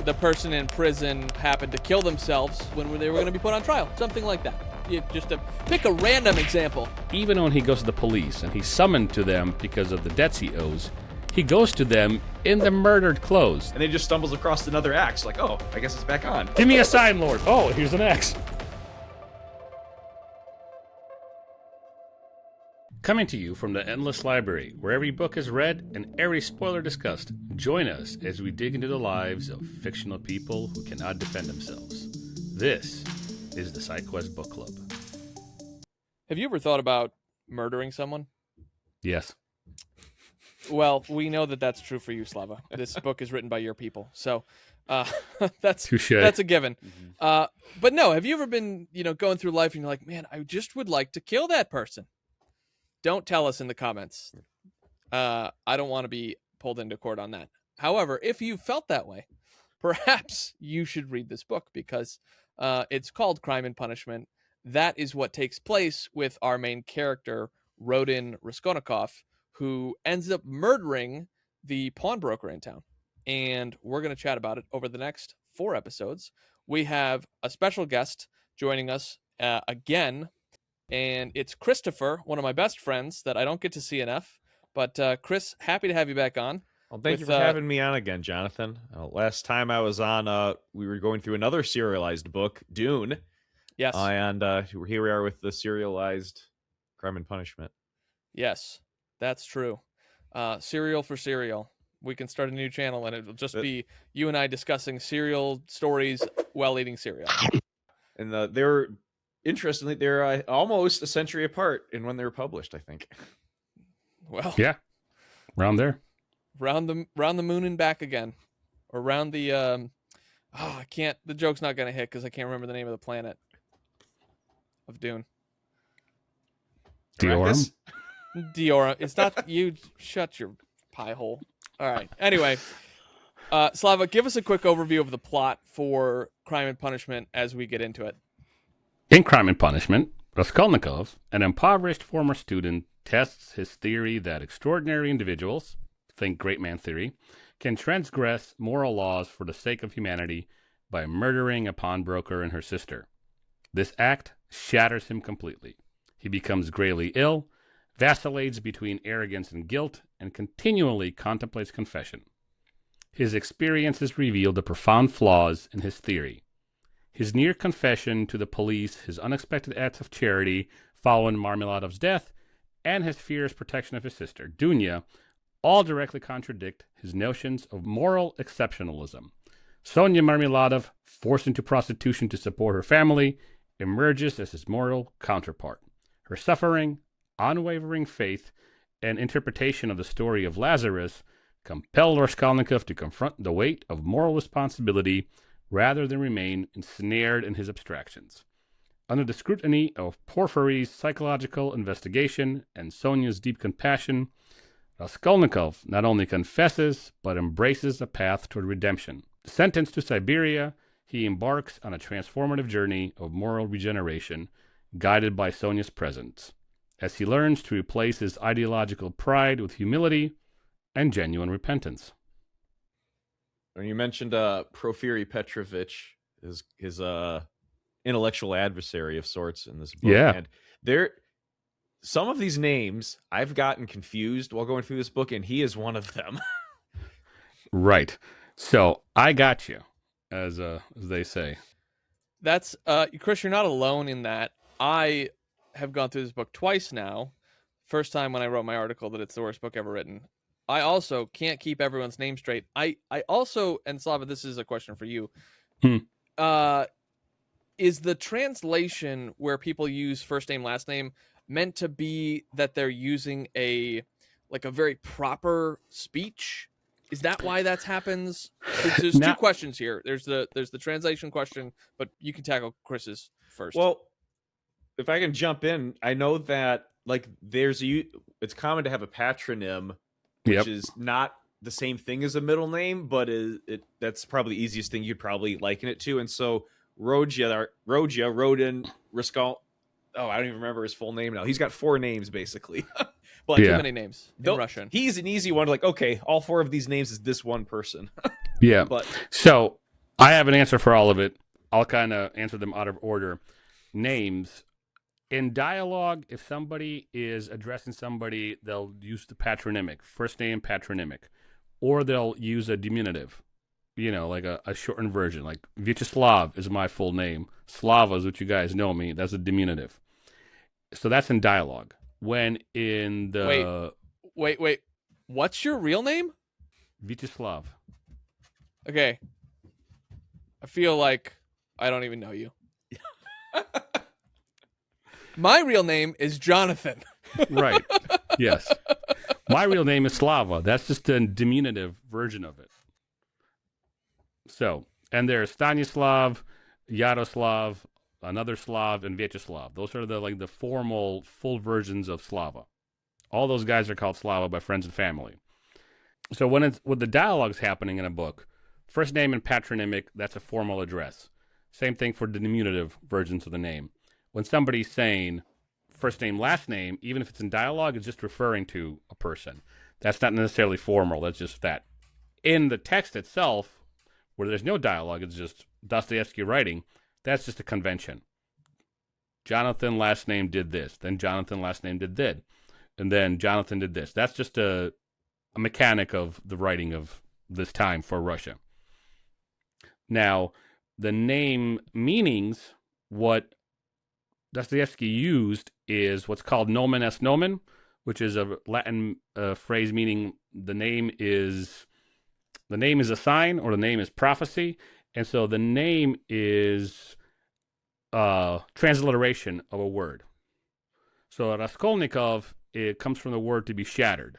the person in prison happened to kill themselves when they were going to be put on trial. Something like that. Just to pick a random example. Even when he goes to the police and he's summoned to them because of the debts he owes, he goes to them in the murdered clothes. And then he just stumbles across another axe, like, oh, I guess it's back on. Give me a sign, Lord. Oh, here's an axe. Coming to you from the Endless Library, where every book is read and every spoiler discussed. Join us as we dig into the lives of fictional people who cannot defend themselves. This is the SideQuest Book Club. Have you ever thought about murdering someone? Yes. Well, we know that that's true for you, Slava. This book is written by your people, so that's a given. Mm-hmm. But no, have you ever been, going through life and you're like, man, I just would like to kill that person? Don't tell us in the comments. I don't want to be pulled into court on that. However, if you felt that way, perhaps you should read this book because it's called Crime and Punishment. That is what takes place with our main character, Rodin Raskolnikov, who ends up murdering the pawnbroker in town. And we're going to chat about it over the next 4 episodes. We have a special guest joining us again, and it's Christopher, one of my best friends that I don't get to see enough. But Kris, happy to have you back on. Well, thank you for having me on again, Jonathan. Last time I was on, we were going through another serialized book, Dune. Yes. And here we are with the serialized Crime and Punishment. Yes, that's true. Serial for Serial. We can start a new channel, and it'll just be you and I discussing serial stories while eating cereal. And they're, interestingly, they're almost a century apart in when they were published, I think. Well, yeah, around there. Round the moon and back again, or round the I can't. The joke's not gonna hit because I can't remember the name of the planet of Dune. Dioram. Dioram. It's not you. Shut your pie hole. All right. Anyway, Slava, give us a quick overview of the plot for Crime and Punishment as we get into it. In Crime and Punishment, Raskolnikov, an impoverished former student, tests his theory that extraordinary individuals, think great man theory, can transgress moral laws for the sake of humanity by murdering a pawnbroker and her sister. This act shatters him completely. He becomes grayly ill, vacillates between arrogance and guilt, and continually contemplates confession. His experiences reveal the profound flaws in his theory. His near confession to the police, his unexpected acts of charity following Marmeladov's death, and his fierce protection of his sister, Dunya, all directly contradict his notions of moral exceptionalism. Sonia Marmeladov, forced into prostitution to support her family, emerges as his moral counterpart. Her suffering, unwavering faith, and interpretation of the story of Lazarus compel Raskolnikov to confront the weight of moral responsibility rather than remain ensnared in his abstractions. Under the scrutiny of Porphyry's psychological investigation and Sonia's deep compassion, Raskolnikov not only confesses, but embraces a path toward redemption. Sentenced to Siberia, he embarks on a transformative journey of moral regeneration, guided by Sonia's presence, as he learns to replace his ideological pride with humility and genuine repentance. When you mentioned Porfiry Petrovich, his intellectual adversary of sorts in this book. Yeah. And some of these names I've gotten confused while going through this book, and he is one of them. Right. So I got you, as they say. That's Kris, you're not alone in that. I have gone through this book twice now. First time when I wrote my article that it's the worst book ever written. I also can't keep everyone's name straight. I also, and Slava, this is a question for you. Is the translation where people use first name, last name meant to be that they're using a very proper speech? Is that why that happens? There's two questions here. There's the translation question, but you can tackle Kris's first. Well, if I can jump in, I know that it's common to have a patronym, which is not the same thing as a middle name, but that's probably the easiest thing you'd probably liken it to. And so Rodin, Raskol. Oh, I don't even remember his full name now. He's got 4 names basically. But too many names in Russian. He's an easy one. Like, okay, all 4 of these names is this one person. Yeah. So I have an answer for all of it. I'll kind of answer them out of order. Names. In dialogue, if somebody is addressing somebody, they'll use the patronymic, first name patronymic, or they'll use a diminutive, like a shortened version. Like Vyacheslav is my full name. Slava is what you guys know me. That's a diminutive. So that's in dialogue. When in the... Wait. What's your real name? Vyacheslav. Okay. I feel like I don't even know you. My real name is Jonathan. Right. Yes. My real name is Slava. That's just a diminutive version of it. So, and there's Stanislav, Yaroslav, another Slav, and Vyacheslav. Those are the formal, full versions of Slava. All those guys are called Slava by friends and family. So when the dialogue's happening in a book, first name and patronymic, that's a formal address. Same thing for the diminutive versions of the name. When somebody's saying first name, last name, even if it's in dialogue, it's just referring to a person. That's not necessarily formal. That's just that. In the text itself, where there's no dialogue, it's just Dostoevsky writing, that's just a convention. Jonathan last name did this. Then Jonathan last name did that. And then Jonathan did this. That's just a mechanic of the writing of this time for Russia. Now, the name meanings, what Dostoevsky used is what's called Nomen est Nomen, which is a Latin phrase meaning the name is a sign or the name is prophecy. And so the name is transliteration of a word. So Raskolnikov, it comes from the word to be shattered.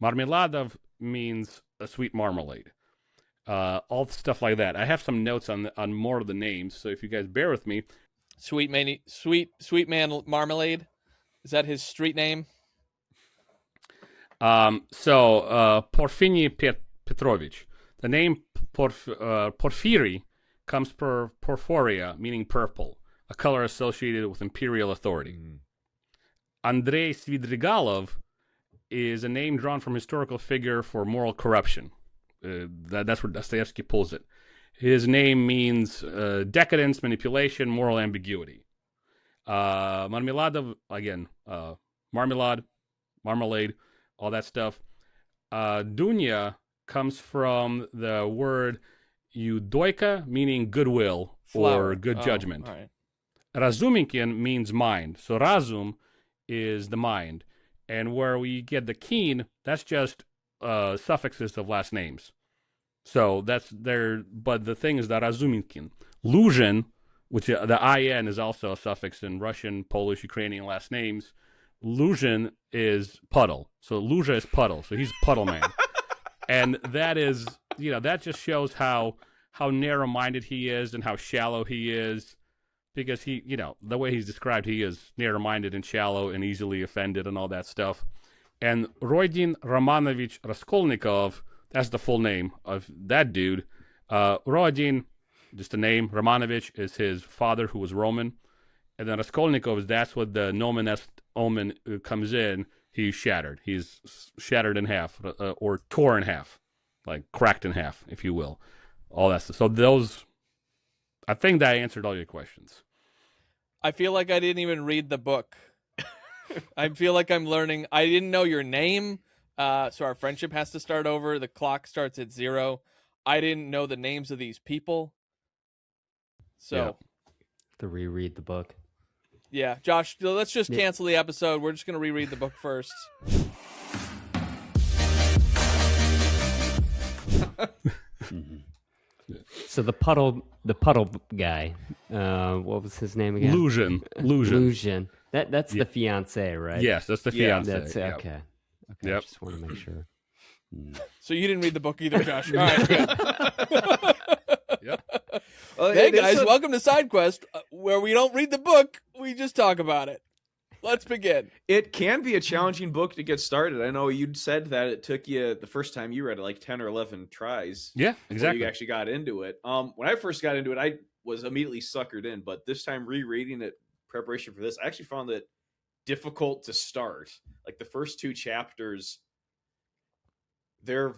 Marmeladov means a sweet marmalade. All stuff like that. I have some notes on more of the names, so if you guys bear with me. Sweet man marmalade. Is that his street name? Porfiny Petrovich. The name Porfiry comes from porphyria, meaning purple, a color associated with imperial authority. Andrei Svidrigalov is a name drawn from historical figure for moral corruption. That's where Dostoevsky pulls it. His name means decadence, manipulation, moral ambiguity. Marmeladov, again, marmalade, all that stuff. Dunya comes from the word eudoika, meaning goodwill or good judgment. Right. Razuminkin means mind. So razum is the mind. And where we get the keen, that's just suffixes of last names. So that's there, but the thing is that Razuminkin. Luzhin, which the IN is also a suffix in Russian, Polish, Ukrainian last names. Luzhin is Puddle. So Luzha is Puddle. So he's Puddle Man. And that is, that just shows how narrow-minded he is and how shallow he is. Because he, the way he's described, he is narrow-minded and shallow and easily offended and all that stuff. And Rodin Romanovich Raskolnikov, that's the full name of that dude. Rodin, just a name. Romanovich is his father, who was Roman. And then Raskolnikov, that's what the Nomen est Omen comes in. He's shattered. He's shattered in half, or tore in half, like cracked in half, if you will. All that stuff. So those, I think that answered all your questions. I feel like I didn't even read the book. I feel like I'm learning. I didn't know your name. So our friendship has to start over. The clock starts at 0. I didn't know the names of these people. So to reread the book. Yeah, Josh, let's just cancel the episode. We're just going to reread the book first. So the puddle guy, what was his name again? Luzhin. That's the fiance, right? Yes, that's the fiance. That's okay. Yep. I just want to make sure. So you didn't read the book either, Josh. All right, good. Yep. Hey guys, welcome to Side Quest, where we don't read the book, we just talk about it. Let's begin. It can be a challenging book to get started. I know you said that it took you the first time you read it like 10 or 11 tries. Yeah, exactly. You actually got into it. When I first got into it, I was immediately suckered in, but this time rereading it, preparation for this, I actually found it difficult to start. Like the first 2 chapters, they're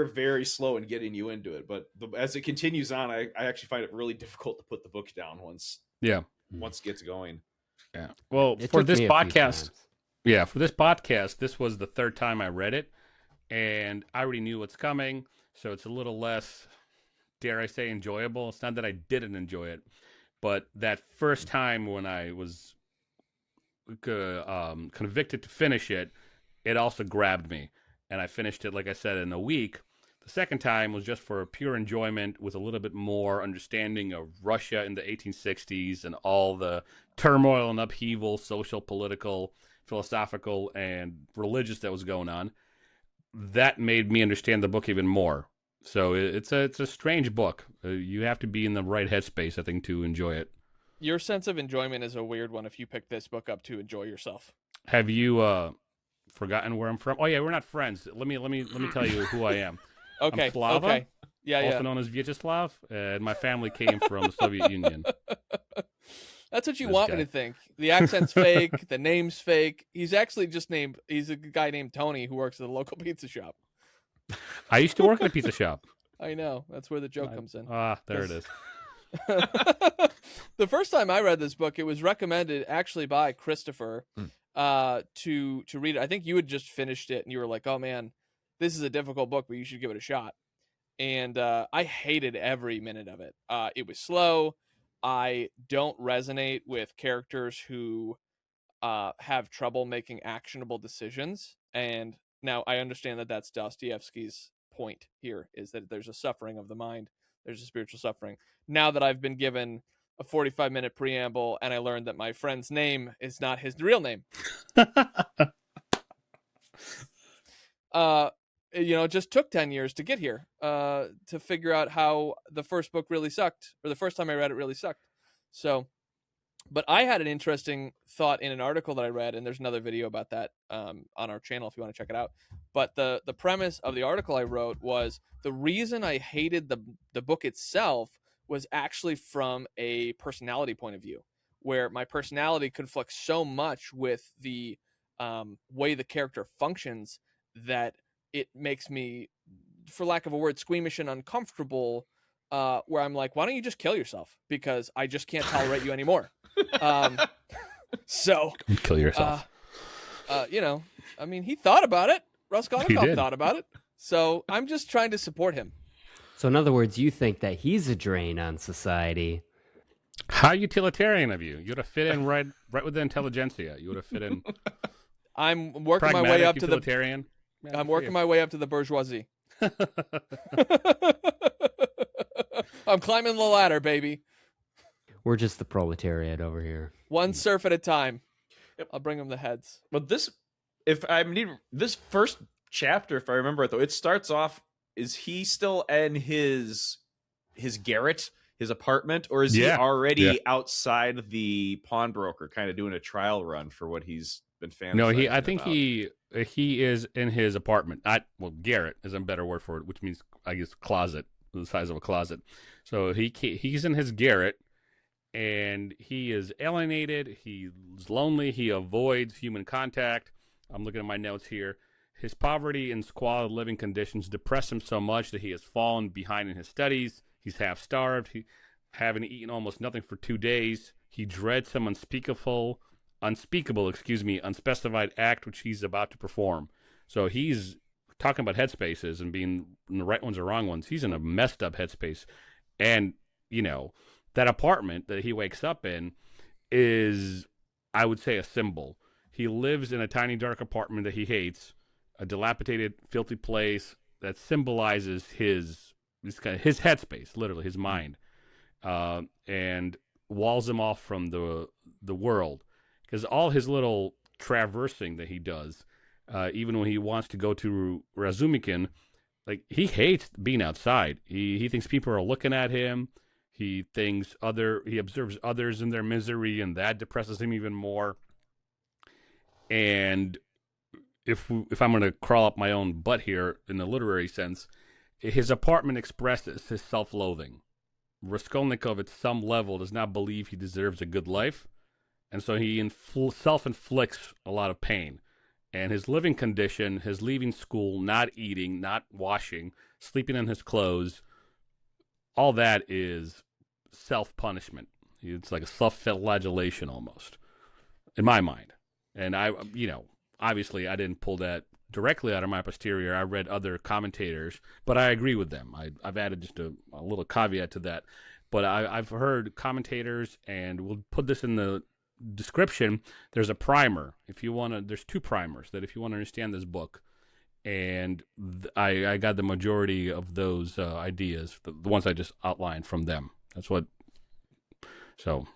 very slow in getting you into it. But as it continues on, I actually find it really difficult to put the book down once it gets going. Yeah. Well, for this podcast, this was the third time I read it, and I already knew what's coming, so it's a little less, dare I say, enjoyable. It's not that I didn't enjoy it, but that first time when I was convicted to finish it, it also grabbed me, and I finished it, like I said, in a week. The second time was just for pure enjoyment with a little bit more understanding of Russia in the 1860s and all the turmoil and upheaval, social, political, philosophical, and religious that was going on. That made me understand the book even more. So it's a strange book. You have to be in the right headspace, I think, to enjoy it. Your sense of enjoyment is a weird one if you pick this book up to enjoy yourself. Have you forgotten where I'm from? Oh yeah, we're not friends. Let me tell you who I am. Okay. I'm Slava, okay. Yeah, also known as Vyacheslav, and my family came from the Soviet Union. That's what you want me to think. The accent's fake. The name's fake. He's actually just named. He's a guy named Tony who works at the local pizza shop. I used to work at a pizza shop. I know. That's where the joke comes in. There it is. The first time I read this book, it was recommended actually by Christopher to read it. I think you had just finished it and you were like, "Oh man, this is a difficult book, but you should give it a shot." And I hated every minute of it. It was slow. I don't resonate with characters who have trouble making actionable decisions. And now I understand that that's Dostoevsky's point here, is that there's a suffering of the mind. There's a spiritual suffering. Now that I've been given a 45-minute preamble and I learned that my friend's name is not his real name. It just took 10 years to get here, to figure out how the first book really sucked, or the first time I read it really sucked. So, but I had an interesting thought in an article that I read, and there's another video about that on our channel if you want to check it out. But the premise of the article I wrote was the reason I hated the book itself was actually from a personality point of view, where my personality conflicts so much with the way the character functions that it makes me, for lack of a word, squeamish and uncomfortable, where I'm like, why don't you just kill yourself? Because I just can't tolerate you anymore. So kill yourself. I mean, he thought about it. Raskolnikov thought about it. So I'm just trying to support him. So in other words, you think that he's a drain on society. How utilitarian of you. You would have fit in right with the intelligentsia. You would have fit in. I'm working my way up utilitarian. to the I'm working my way up to the bourgeoisie. I'm climbing the ladder, baby. We're just the proletariat over here. One surf at a time. Yep. I'll bring them the heads. But this first chapter, if I remember it, though, it starts off, is he still in his Garrett, his apartment, or is he already outside the pawnbroker, kind of doing a trial run for what he's been fantasizing? No, I think he is in his apartment. Garrett is a better word for it, which means, I guess, closet, the size of a closet. So he's in his Garrett, and he is alienated. He's lonely. He avoids human contact. I'm looking at my notes here. His poverty and squalid living conditions depress him so much that he has fallen behind in his studies. He's half starved. Having eaten almost nothing for 2 days. He dreads some unspeakable, unspecified act which he's about to perform. So he's talking about headspaces and being in the right ones or wrong ones. He's in a messed up headspace. And, that apartment that he wakes up in is, I would say, a symbol. He lives in a tiny, dark apartment that he hates, a dilapidated, filthy place that symbolizes his headspace, literally, his mind, and walls him off from the world. Because all his little traversing that he does, even when he wants to go to Razumikin, like, he hates being outside. He thinks people are looking at him. He observes others in their misery, and that depresses him even more. And if I'm going to crawl up my own butt here in the literary sense, his apartment expresses his self-loathing. Raskolnikov, at some level, does not believe he deserves a good life, and so he self-inflicts a lot of pain. And his living condition, his leaving school, not eating, not washing, sleeping in his clothes, all that is self-punishment. It's like a self-flagellation almost, in my mind. And obviously I didn't pull that directly out of my posterior. I read other commentators, but I agree with them. I've added just a little caveat to that. But I've heard commentators, and we'll put this in the description. There's a primer. There's 2 primers that if you want to understand this book, and I got the majority of those ideas, the ones I just outlined from them. So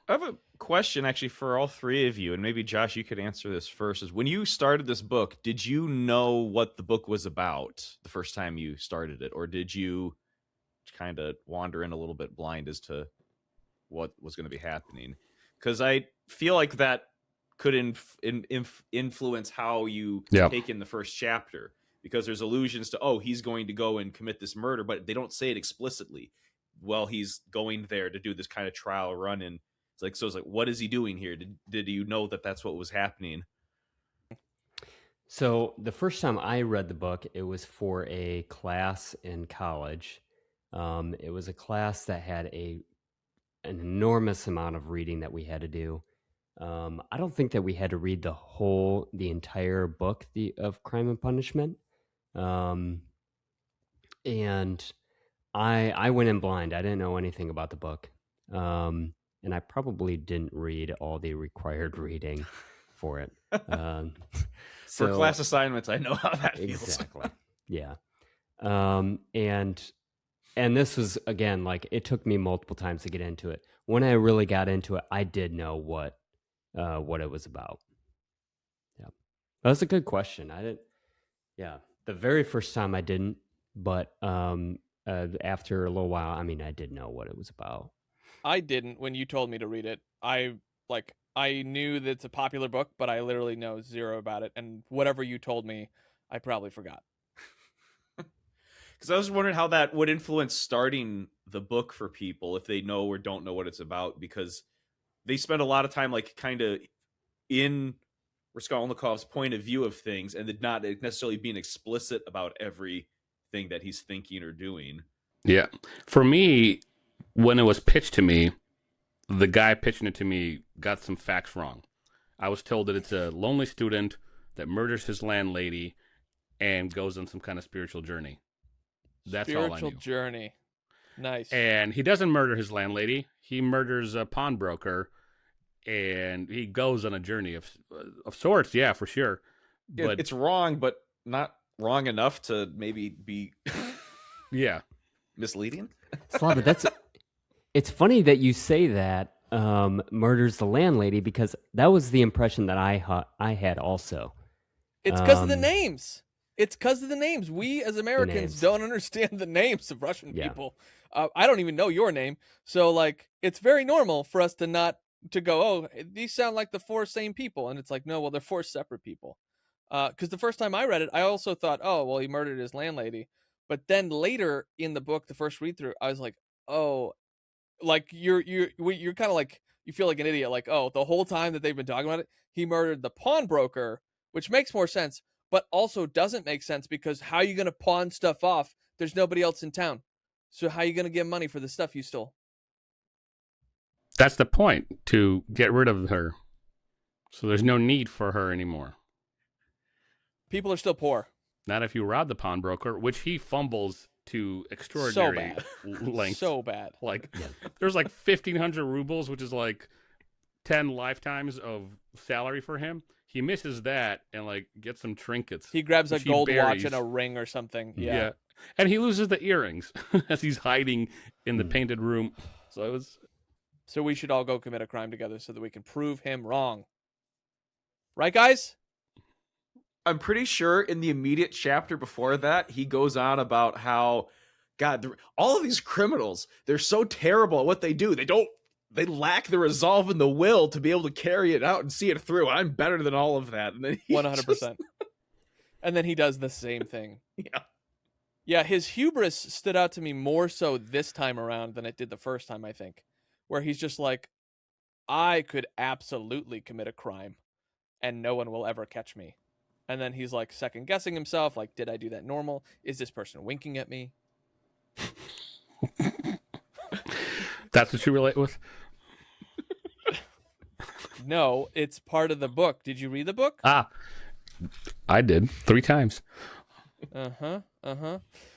I have a question actually for all 3 of you, and maybe Josh, you could answer this first. Is when you started this book, did you know what the book was about the first time you started it, or did you kind of wander in a little bit blind as to what was going to be happening? Because I feel like that could influence how you take in the first chapter, because there's allusions to, he's going to go and commit this murder, but they don't say it explicitly. Well, he's going there to do this kind of trial run, and it's like, what is he doing here? Did you know that that's what was happening? So the first time I read the book, it was for a class in college. It was a class that had an enormous amount of reading that we had to do. I don't think that we had to read the entire book of Crime and Punishment. And I went in blind. I didn't know anything about the book. And I probably didn't read all the required reading for it. For class assignments, I know how that feels. Exactly. Yeah. And this was, again, like, it took me multiple times to get into it. When I really got into it, I did know what it was about. Yeah. That was a good question. I didn't. Yeah. The very first time I didn't, but after a little while, I did know what it was about. I didn't when you told me to read it. I knew that it's a popular book, but I literally know zero about it. And whatever you told me, I probably forgot. Because I was wondering how that would influence starting the book for people if they know or don't know what it's about, because they spend a lot of time kind of in Raskolnikov's point of view of things, and not necessarily being explicit about everything that he's thinking or doing. Yeah. For me, when it was pitched to me, the guy pitching it to me got some facts wrong. I was told that it's a lonely student that murders his landlady and goes on some kind of spiritual journey. That's all I knew. Spiritual journey. Nice. And he doesn't murder his landlady. He murders a pawnbroker, and he goes on a journey of sorts. Yeah, for sure. But it's wrong, but not wrong enough to maybe be misleading. Slava, it's funny that you say that, murders the landlady, because that was the impression that I had also. It's because of the names. It's because of the names. We as Americans don't understand the names of Russian people. I don't even know your name. So it's very normal for us to go, these sound like the 4 same people. And it's like, no, well, they're 4 separate people. Because the first time I read it, I also thought, he murdered his landlady. But then later in the book, the first read through, I was like, you're kind of like, you feel like an idiot. Like, the whole time that they've been talking about it, he murdered the pawnbroker, which makes more sense, but also doesn't make sense, because how are you going to pawn stuff off? There's nobody else in town. So how are you going to get money for the stuff you stole? That's the point, to get rid of her. So there's no need for her anymore. People are still poor. Not if you rob the pawnbroker, which he fumbles to extraordinary lengths. So bad. There's 1,500 rubles, which is 10 lifetimes of salary for him. He misses that and gets some trinkets. He grabs a gold watch and a ring or something. Yeah. And he loses the earrings as he's hiding in the painted room. So we should all go commit a crime together so that we can prove him wrong. Right, guys? I'm pretty sure in the immediate chapter before that, he goes on about how, God, all of these criminals, they're so terrible at what they do. They lack the resolve and the will to be able to carry it out and see it through. I'm better than all of that. And then 100%. And then he does the same thing. Yeah. Yeah, his hubris stood out to me more so this time around than it did the first time, I think. Where he's just like, I could absolutely commit a crime and no one will ever catch me. And then he's like second guessing himself, like, did I do that normal? Is this person winking at me? That's what you relate with? No, it's part of the book. Did you read the book? I did 3 times.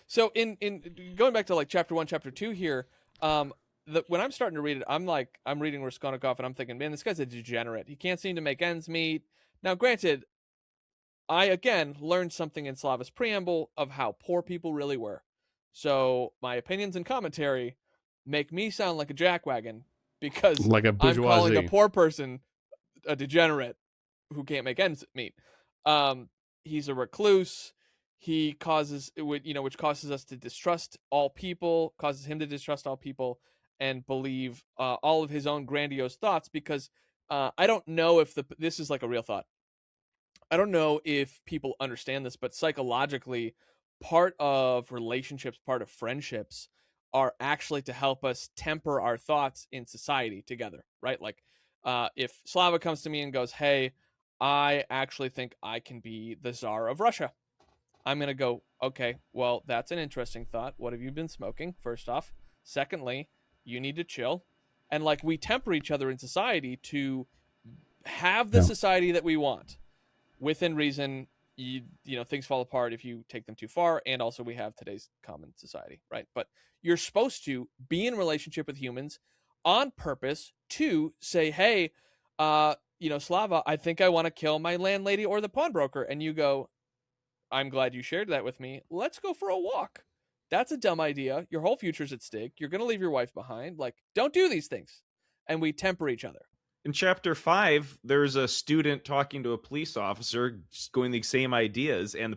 So in going back to like chapter 1, chapter 2 here, when I'm starting to read it, I'm reading Raskolnikov and I'm thinking, man, this guy's a degenerate. He can't seem to make ends meet. Now, granted, I again learned something in Slava's preamble of how poor people really were. So my opinions and commentary make me sound like a jackwagon because like a bourgeoisie. I'm calling a poor person a degenerate who can't make ends meet. He's a recluse. He causes, which causes us to distrust all people, causes him to distrust all people and believe all of his own grandiose thoughts. Because I don't know if this is like a real thought. I don't know if people understand this, but psychologically, part of relationships, part of friendships are actually to help us temper our thoughts in society together, right? Like if Slava comes to me and goes, hey, I actually think I can be the Tsar of Russia. I'm going to go, okay, well, that's an interesting thought. What have you been smoking, first off? Secondly, you need to chill. And like we temper each other in society to have the society that we want. Within reason, you know, things fall apart if you take them too far. And also we have today's common society, right? But you're supposed to be in a relationship with humans on purpose to say, hey, Slava, I think I want to kill my landlady or the pawnbroker. And you go, I'm glad you shared that with me. Let's go for a walk. That's a dumb idea. Your whole future's at stake. You're going to leave your wife behind. Like, don't do these things. And we temper each other. In chapter 5, there's a student talking to a police officer, just going the same ideas, and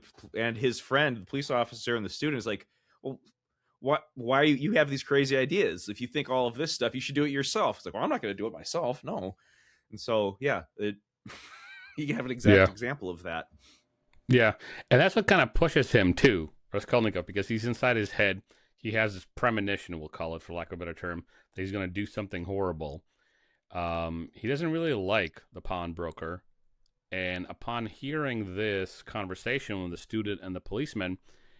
his friend, the police officer, and the student is like, well, why you have these crazy ideas? If you think all of this stuff, you should do it yourself. It's like, well, I'm not going to do it myself. No. And so, you have an exact example of that. Yeah, and that's what kind of pushes him too, Raskolnikov, because he's inside his head. He has this premonition, we'll call it, for lack of a better term, that he's going to do something horrible. He doesn't really like the pawnbroker, and upon hearing this conversation with the student and the policeman,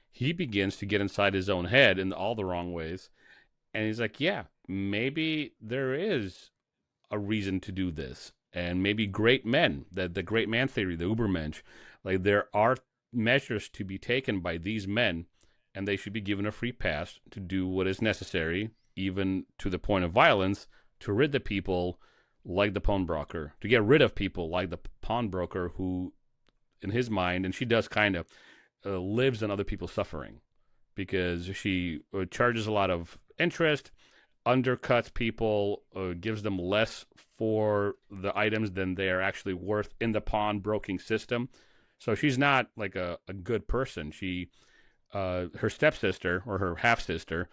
he begins to get inside his own head in all the wrong ways, and he's like, yeah, maybe there is a reason to do this, and maybe great men, the great man theory, the Ubermensch, like there are measures to be taken by these men, and they should be given a free pass to do what is necessary, even to the point of violence, to rid the people like the pawnbroker, to get rid of people like the pawnbroker who, in his mind, and she does kind of, lives on other people's suffering because she charges a lot of interest, undercuts people, gives them less for the items than they are actually worth in the pawnbroking system. So she's not like a good person. She, her stepsister or her half-sister,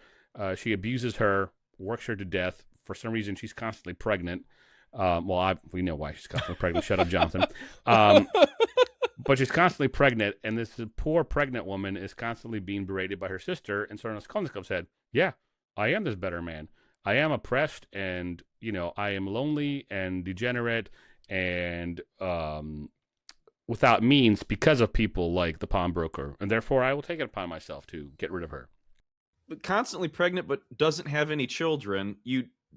she abuses her, works her to death. For some reason, she's constantly pregnant. We know why she's constantly pregnant. Shut up, Jonathan. But she's constantly pregnant, and this poor pregnant woman is constantly being berated by her sister. And so Raskolnikov said, yeah, I am this better man. I am oppressed, and, I am lonely and degenerate and without means because of people like the pawnbroker, and therefore I will take it upon myself to get rid of her. But constantly pregnant, but doesn't have any children.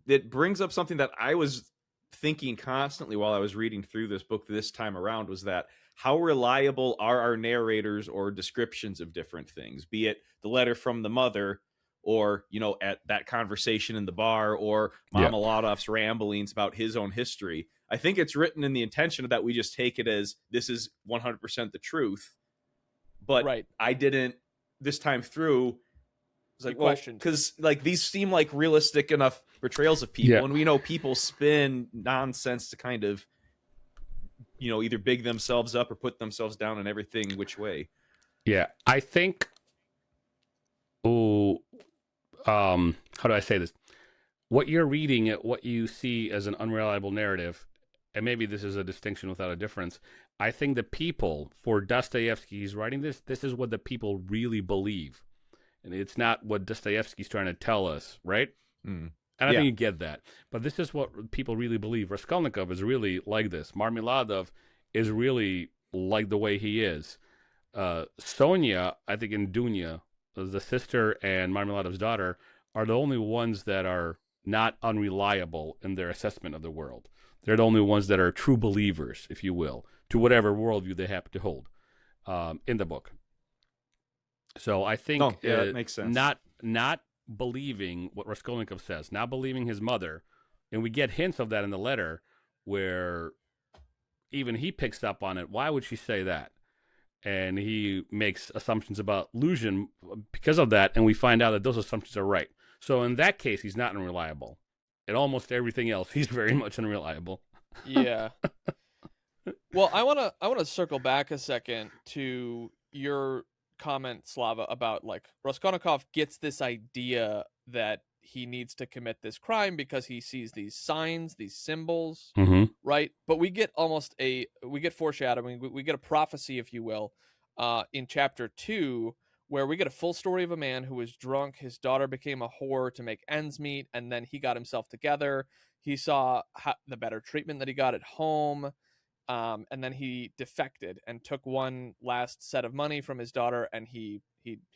It brings up something that I was thinking constantly while I was reading through this book this time around, was that how reliable are our narrators or descriptions of different things, be it the letter from the mother or, at that conversation in the bar, or Mama Lodov's ramblings about his own history. I think it's written in the intention that we just take it as this is 100% the truth. But I didn't this time through. It's like, well, because like these seem like realistic enough portrayals of people, and we know people spin nonsense to kind of, either big themselves up or put themselves down in everything which way. Yeah, I think. How do I say this? What you're reading, what you see as an unreliable narrative, and maybe this is a distinction without a difference. I think the people, for Dostoevsky, he's writing this is what the people really believe. And it's not what Dostoevsky's trying to tell us, right? And I think you get that. But this is what people really believe. Raskolnikov is really like this. Marmeladov is really like the way he is. Sonia, I think in Dunya, the sister and Marmelado's daughter, are the only ones that are not unreliable in their assessment of the world. They're the only ones that are true believers, if you will, to whatever worldview they happen to hold in the book. So I think that makes sense. Not believing what Raskolnikov says, not believing his mother, and we get hints of that in the letter where even he picks up on it. Why would she say that? And he makes assumptions about Luzhin because of that, and we find out that those assumptions are right. So in that case, he's not unreliable. In almost everything else, he's very much unreliable. Yeah. Well, I wanna circle back a second to your comment, Slava, about like Raskolnikov gets this idea that he needs to commit this crime because he sees these signs, these symbols, right? But we get foreshadowing, we get a prophecy, if you will, in chapter 2, where we get a full story of a man who was drunk. His daughter became a whore to make ends meet, and then he got himself together. He saw the better treatment that he got at home. And then he defected and took one last set of money from his daughter, and he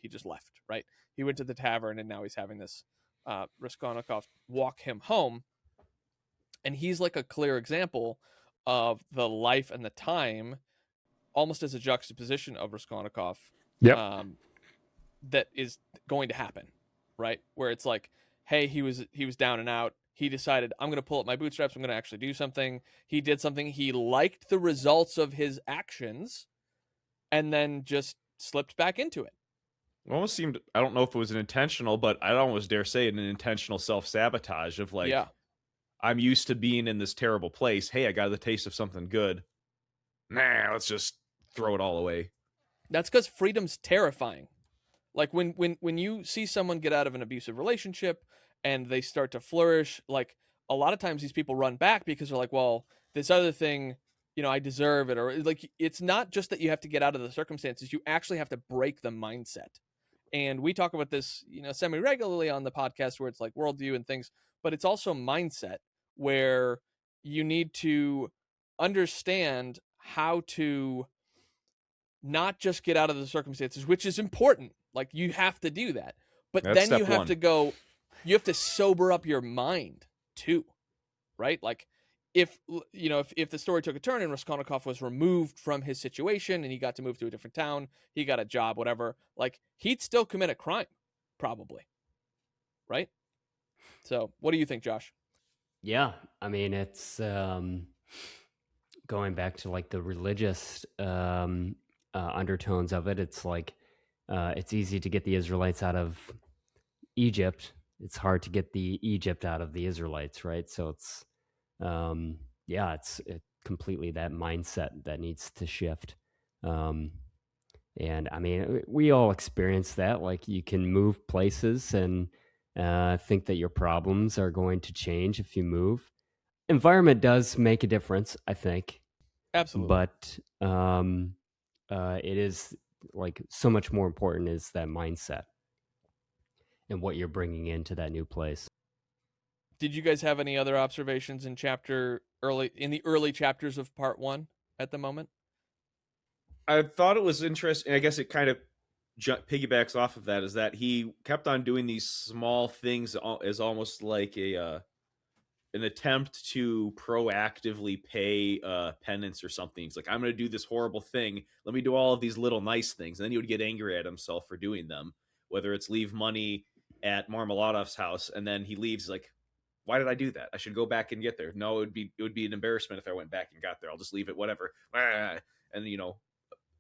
just left, right? He went to the tavern, and now he's having this Raskolnikov walk him home. And he's like a clear example of the life and the time, almost as a juxtaposition of Raskolnikov, that is going to happen, right? Where it's like, hey, he was down and out. He decided, I'm going to pull up my bootstraps. I'm going to actually do something. He did something. He liked the results of his actions and then just slipped back into it. It almost seemed, I don't know if it was an intentional, but I'd almost dare say an intentional self-sabotage of like, I'm used to being in this terrible place. Hey, I got the taste of something good. Nah, let's just throw it all away. That's because freedom's terrifying. Like when you see someone get out of an abusive relationship and they start to flourish, like a lot of times these people run back because they're like, well, this other thing, I deserve it. Or like, it's not just that you have to get out of the circumstances. You actually have to break the mindset. And we talk about this, semi-regularly on the podcast where it's like worldview and things, but it's also mindset where you need to understand how to not just get out of the circumstances, which is important. Like you have to do that, but then you have to go, you have to sober up your mind too, right? Like if the story took a turn and Raskolnikov was removed from his situation and he got to move to a different town, he got a job, whatever, like he'd still commit a crime, probably. Right? So what do you think, Josh? Yeah. I mean, it's going back to like the religious undertones of it. It's like, it's easy to get the Israelites out of Egypt. It's hard to get the Egypt out of the Israelites, right? So it's, it's completely that mindset that needs to shift. And I mean, we all experience that. Like you can move places and think that your problems are going to change if you move. Environment does make a difference, I think. Absolutely. But it is like so much more important is that mindset and what you're bringing into that new place. Did you guys have any other observations in the early chapters of part 1 at the moment? I thought it was interesting. I guess it kind of piggybacks off of that, is that he kept on doing these small things as almost like an attempt to proactively pay penance or something. He's like, I'm going to do this horrible thing. Let me do all of these little nice things. And then he would get angry at himself for doing them, whether it's leave money at Marmeladov's house. And then he leaves like, why did I do that? I should go back and get there. No, it would be an embarrassment if I went back and got there. I'll just leave it, whatever. And,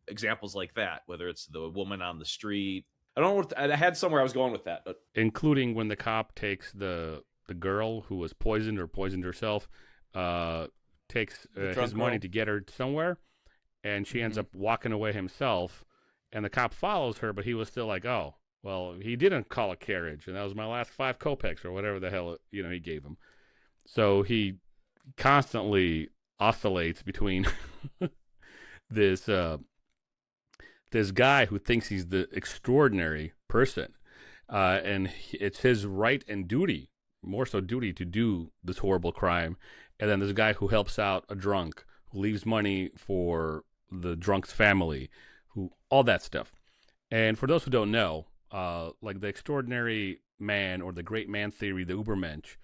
examples like that, whether it's the woman on the street. I don't know what I had somewhere I was going with that. But including when the cop takes the girl who was poisoned or poisoned herself, takes his money to get her somewhere, and she ends up walking away himself, and the cop follows her, but he was still like, oh, well, he didn't call a carriage, and that was my last 5 kopecks or whatever the hell he gave him. So he constantly oscillates between this guy who thinks he's the extraordinary person, and it's his right and duty, more so duty, to do this horrible crime, and then this guy who helps out a drunk, who leaves money for the drunk's family, all that stuff. And for those who don't know, like the extraordinary man or the great man theory, the Übermensch,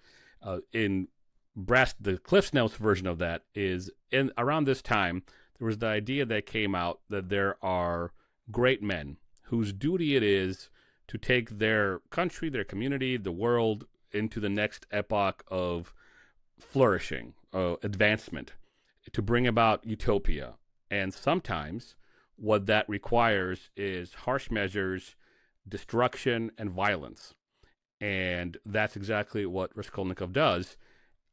the Cliff's Notes version of that is around this time, there was the idea that came out that there are great men whose duty it is to take their country, their community, the world into the next epoch of flourishing, advancement, to bring about utopia. And sometimes what that requires is harsh measures, destruction, and violence. And that's exactly what Raskolnikov does.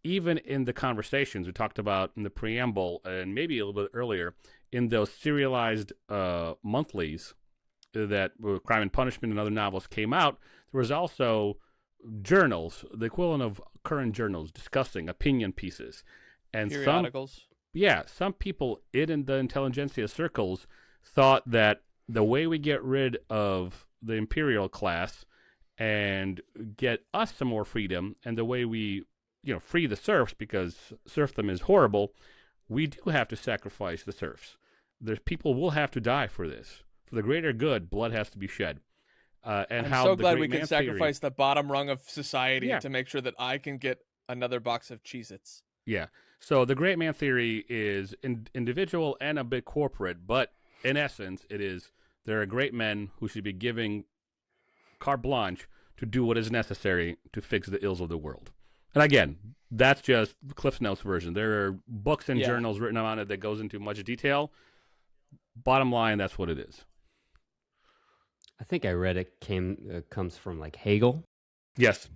Even in the conversations we talked about in the preamble, and maybe a little bit earlier, in those serialized monthlies that Crime and Punishment and other novels came out, there was also journals, the equivalent of current journals, discussing opinion pieces. And periodicals. Some people in the intelligentsia circles thought that the way we get rid of the imperial class and get us some more freedom, and the way we free the serfs, because serfdom is horrible, we do have to sacrifice the serfs. People will have to die for this. For the greater good, blood has to be shed. And I'm so glad we can sacrifice the bottom rung of society to make sure that I can get another box of Cheez-Its. Yeah. So the great man theory is individual and a bit corporate, but in essence, it is there are great men who should be giving carte blanche to do what is necessary to fix the ills of the world. And again, that's just Cliff's Notes version. There are books and journals written on it that goes into much detail. Bottom line, that's what it is. I think I read it comes from like Hegel. Yes.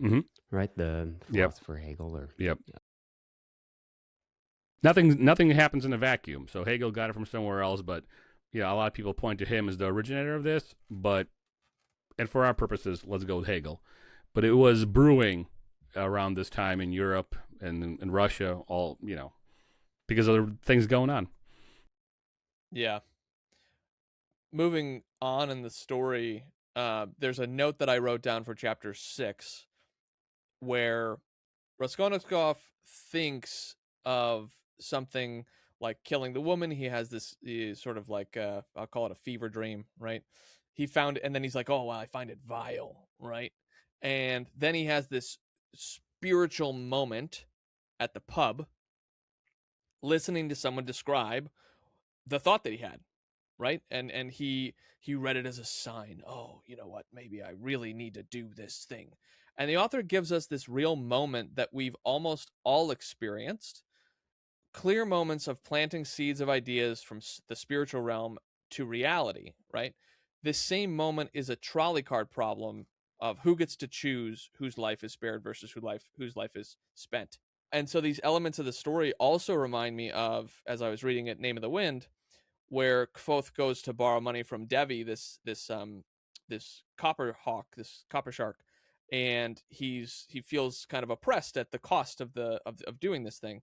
Mm-hmm. Right? The philosopher Hegel. Yep. Nothing happens in a vacuum. So Hegel got it from somewhere else, but a lot of people point to him as the originator of this. And for our purposes, let's go with Hegel. But it was brewing around this time in Europe and in Russia, all because of the things going on. Yeah. Moving on in the story, there's a note that I wrote down for chapter 6 where Raskolnikov thinks of something like killing the woman. He has this sort of like, I'll call it a fever dream, right? He found it, and then he's like, oh, well, I find it vile, right? And then he has this spiritual moment at the pub, listening to someone describe the thought that he had, right? And he read it as a sign. Oh, you know what? Maybe I really need to do this thing. And the author gives us this real moment that we've almost all experienced. Clear moments of planting seeds of ideas from the spiritual realm to reality, right? This same moment is a trolley card problem of who gets to choose whose life is spared versus whose life is spent. And so these elements of the story also remind me of, as I was reading it, Name of the Wind, where Kvothe goes to borrow money from Devi, this copper hawk, this copper shark, and he feels kind of oppressed at the cost of doing this thing.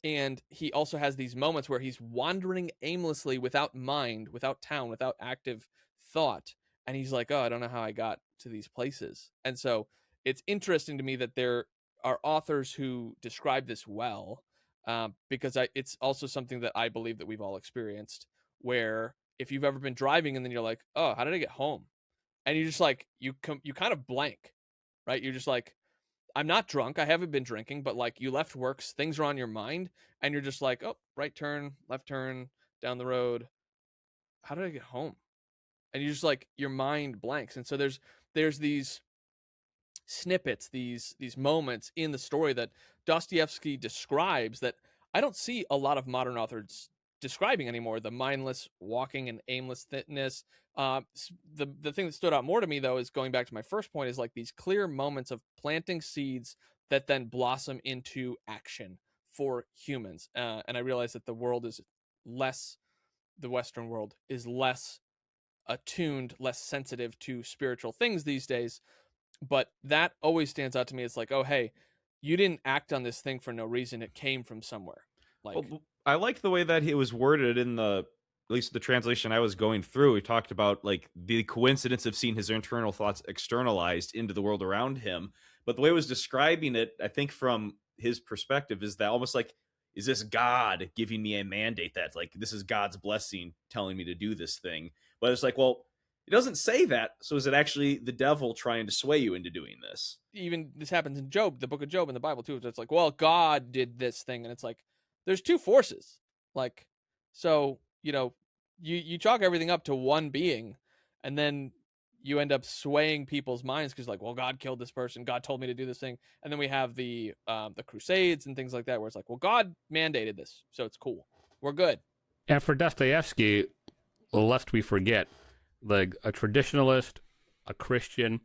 And he also has these moments where he's wandering aimlessly without mind, without town, without active thought. And he's like, oh, I don't know how I got to these places. And so it's interesting to me that there are authors who describe this well, because it's also something that I believe that we've all experienced, where if you've ever been driving and then you're like, oh, how did I get home? And you're just like, you kind of blank, right? You're just like, I'm not drunk. I haven't been drinking, but like you left work, things are on your mind, and you're just like, oh, right turn, left turn, down the road. How did I get home? And you're just like, your mind blanks. And so there's these snippets, these moments in the story that Dostoevsky describes that I don't see a lot of modern authors describing anymore. The mindless walking and aimlessness. The thing that stood out more to me, though, is going back to my first point, is like these clear moments of planting seeds that then blossom into action for humans. And I realize that the Western world is less attuned, less sensitive to spiritual things these days. But that always stands out to me. It's like, oh, hey, you didn't act on this thing for no reason. It came from somewhere. Like, well, I like the way that it was worded in at least the translation I was going through. He talked about like the coincidence of seeing his internal thoughts externalized into the world around him. But the way it was describing it, I think from his perspective, is that almost like is this God giving me a mandate that like this is God's blessing telling me to do this thing? But it's like, well, it doesn't say that. So is it actually the devil trying to sway you into doing this? Even this happens in Job, the book of Job in the Bible too. It's like, well, God did this thing, and it's like there's two forces. Like, so you chalk everything up to one being, and then you end up swaying people's minds because like, well, God killed this person, God told me to do this thing, and then we have the Crusades and things like that, where it's like, well, God mandated this, so it's cool, we're good. And for Dostoevsky, lest we forget, like a traditionalist, a Christian,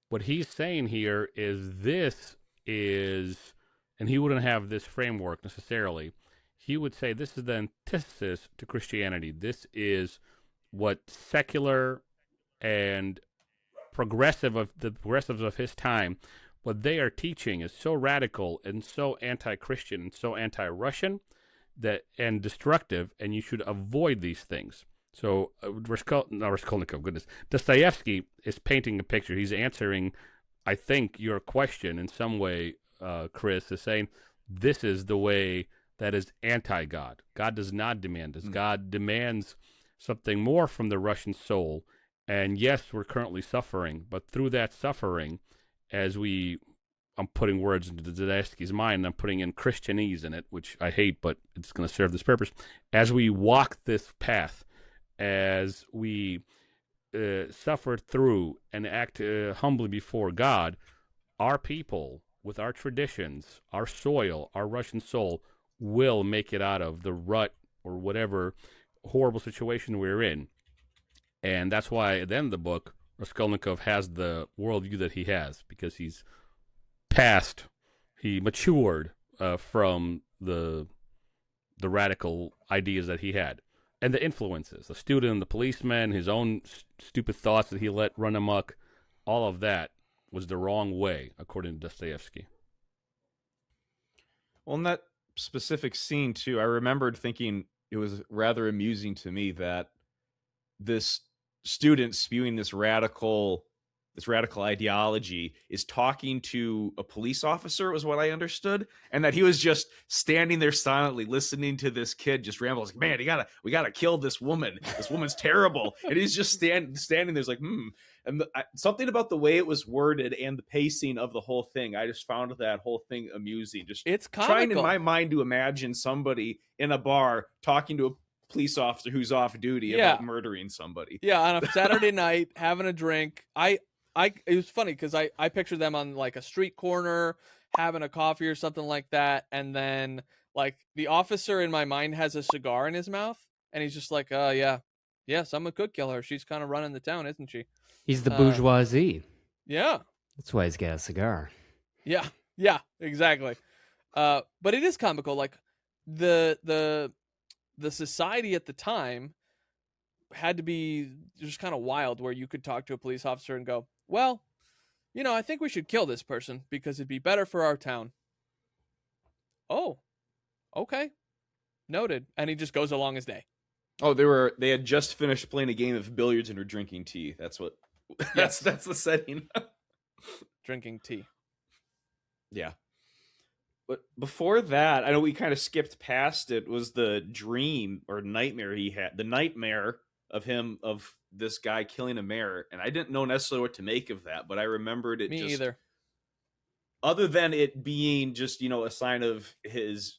what he's saying here is this is, and he wouldn't have this framework necessarily. He would say this is the antithesis to Christianity. This is what secular and progressives of his time, what they are teaching is so radical and so anti-Christian and so anti-Russian and destructive, and you should avoid these things. So Raskolnikov, goodness, Dostoevsky is painting a picture. He's answering, I think, your question in some way, Kris, is saying this is the way that is anti-God. God does not demand this. God demands something more from the Russian soul. And yes, we're currently suffering, but through that suffering, I'm putting words into Dostoevsky's mind, I'm putting in Christianese in it, which I hate, but it's going to serve this purpose. As we walk this path, as we suffer through and act humbly before God, our people, with our traditions, our soil, our Russian soul, will make it out of the rut or whatever horrible situation we're in. And that's why at the end of the book, Raskolnikov has the worldview that he has, because he matured from the radical ideas that he had. And the influences, the student, the policeman, his own stupid thoughts that he let run amok, all of that was the wrong way, according to Dostoevsky. Well, in that specific scene, too, I remembered thinking it was rather amusing to me that this student spewing this radical ideology is talking to a police officer, was what I understood, and that he was just standing there silently listening to this kid just ramble. Like, man, we gotta kill this woman. This woman's terrible, and he's just standing there's like, And something about the way it was worded and the pacing of the whole thing, I just found that whole thing amusing. Just it's comical. Trying in my mind to imagine somebody in a bar talking to a police officer who's off duty about murdering somebody. Yeah, on a Saturday night, having a drink. It was funny because I pictured them on like a street corner having a coffee or something like that, and then like the officer in my mind has a cigar in his mouth, and he's just like, yeah, someone could kill her. She's kind of running the town, isn't she? He's the bourgeoisie. Yeah, that's why he's got a cigar. Yeah, exactly. But it is comical. Like the society at the time had to be just kind of wild, where you could talk to a police officer and go, well, I think we should kill this person because it'd be better for our town. Oh, okay. Noted. And he just goes along his day. Oh, they had just finished playing a game of billiards and were drinking tea. That's what that's the setting. Drinking tea. Yeah. But before that, I know we kind of skipped past it, was the dream or nightmare he had. The nightmare of this guy killing a mayor, and I didn't know necessarily what to make of that, but I remembered it. Me either. Other than it being just a sign of his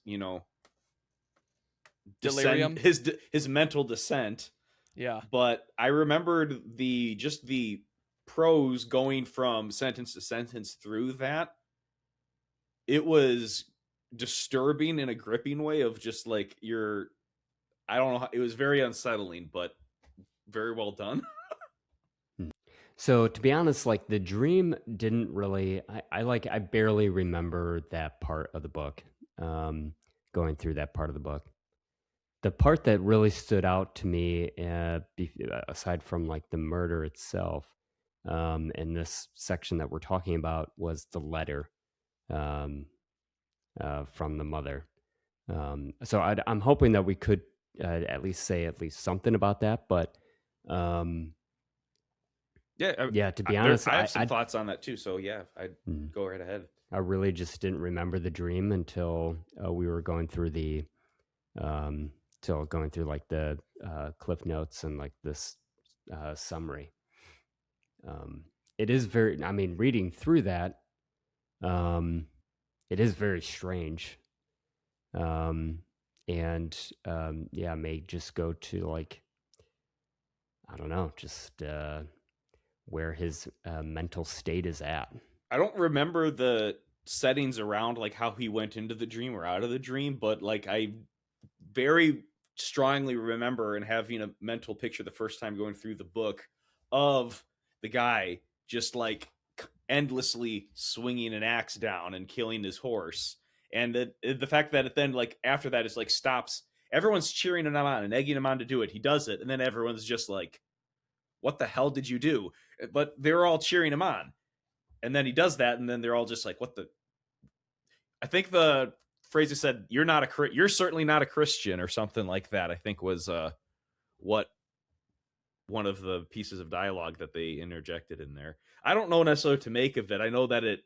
delirium, his mental descent. Yeah. But I remembered the prose going from sentence to sentence through that. It was disturbing in a gripping way of just like I don't know. It was very unsettling, but very well done. So to be honest, like the dream didn't really, I barely remember that part of the book, going through that part of the book. The part that really stood out to me, aside from like the murder itself, in this section that we're talking about, was the letter from the mother. So I'm hoping that we could at least say something about that, but to be honest, I have some thoughts on that too. So yeah, I'd go right ahead. I really just didn't remember the dream until we were going through the like the cliff notes and like this summary. It is very, I mean, reading through that, it is very strange. May just go to like, I don't know, just where his mental state is at. I don't remember the settings around like how he went into the dream or out of the dream, but like I very strongly remember and having a mental picture the first time going through the book of the guy just like endlessly swinging an axe down and killing his horse. And the fact that it then like after that is like stops, everyone's cheering him on and egging him on to do it. He does it. And then everyone's just like, what the hell did you do? But they're all cheering him on. And then he does that. And then they're all just like, what the, I think the phrase he said, you're certainly not a Christian or something like that, I think was what one of the pieces of dialogue that they interjected in there. I don't know necessarily what to make of it. I know that it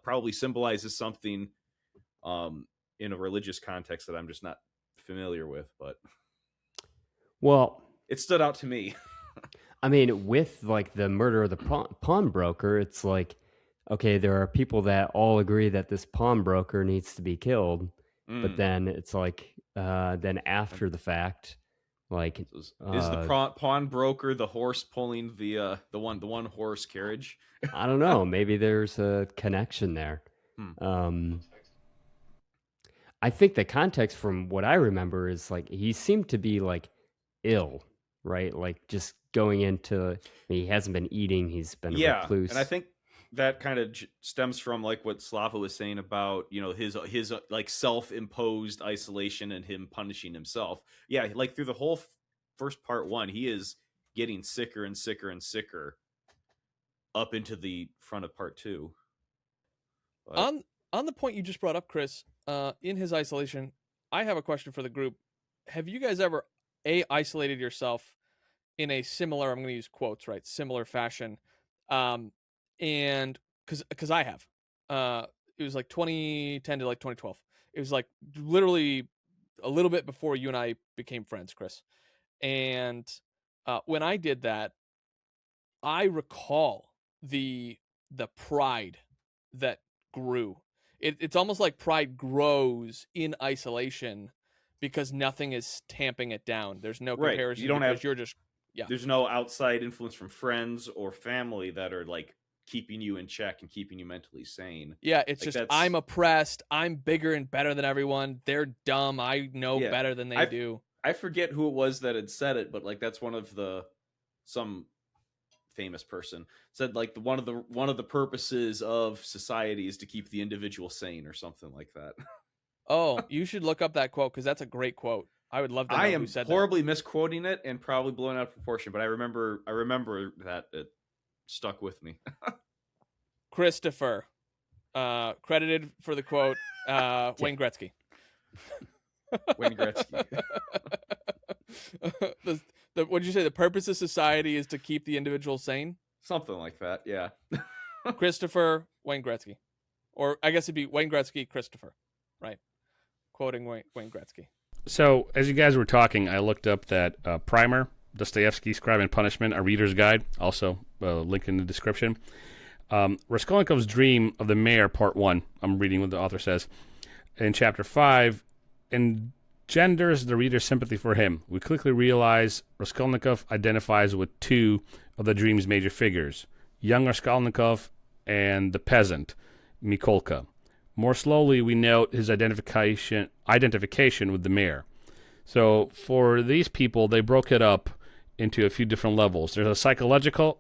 probably symbolizes something in a religious context that I'm just not familiar with, but well, it stood out to me. I mean, with like the murder of the pawnbroker, it's like, okay, there are people that all agree that this pawnbroker needs to be killed, but then it's like, then after the fact, like, is the pawnbroker the horse pulling the one horse carriage? I don't know. Maybe there's a connection there. I think the context from what I remember is like he seemed to be like ill, right? Like just going into, he hasn't been eating. He's been a recluse. And I think that kind of stems from like what Slava was saying about, you know, his like self-imposed isolation and him punishing himself. Yeah, like through the whole first part one, he is getting sicker and sicker and sicker up into the front of part two. But on the point you just brought up, Kris, in his isolation, I have a question for the group. Have you guys ever isolated yourself in a similar, I'm going to use quotes, right, similar fashion? And because I have, it was like 2010 to like 2012. It was like literally a little bit before you and I became friends, Kris. And when I did that, I recall the pride that grew. It's almost like pride grows in isolation because nothing is tamping it down. There's no comparison. You don't have, you're just, there's no outside influence from friends or family that are like keeping you in check and keeping you mentally sane. Yeah, it's like just, I'm oppressed. I'm bigger and better than everyone. They're dumb. I know better than they do. I forget who it was that had said it, but like that's some famous person said like one of the purposes of society is to keep the individual sane or something like that. Oh, you should look up that quote because that's a great quote. I would love to know who said that. I am horribly misquoting it and probably blowing out of proportion, but I remember that it stuck with me. Christopher, credited for the quote, Wayne Gretzky. Wayne Gretzky. What'd you say? The purpose of society is to keep the individual sane? Something like that, yeah. Christopher, Wayne Gretzky. Or I guess it'd be Wayne Gretzky, Christopher. Right. Quoting Wayne Gretzky. So, as you guys were talking, I looked up that primer, Dostoevsky's Crime and Punishment, a reader's guide, also linked in the description. Raskolnikov's Dream of the Mare, Part 1, I'm reading what the author says, in Chapter 5, engenders the reader's sympathy for him. We quickly realize Raskolnikov identifies with two of the dream's major figures, young Raskolnikov and the peasant, Mikolka. More slowly, we note his identification with the mare. So for these people, they broke it up into a few different levels. There's a psychological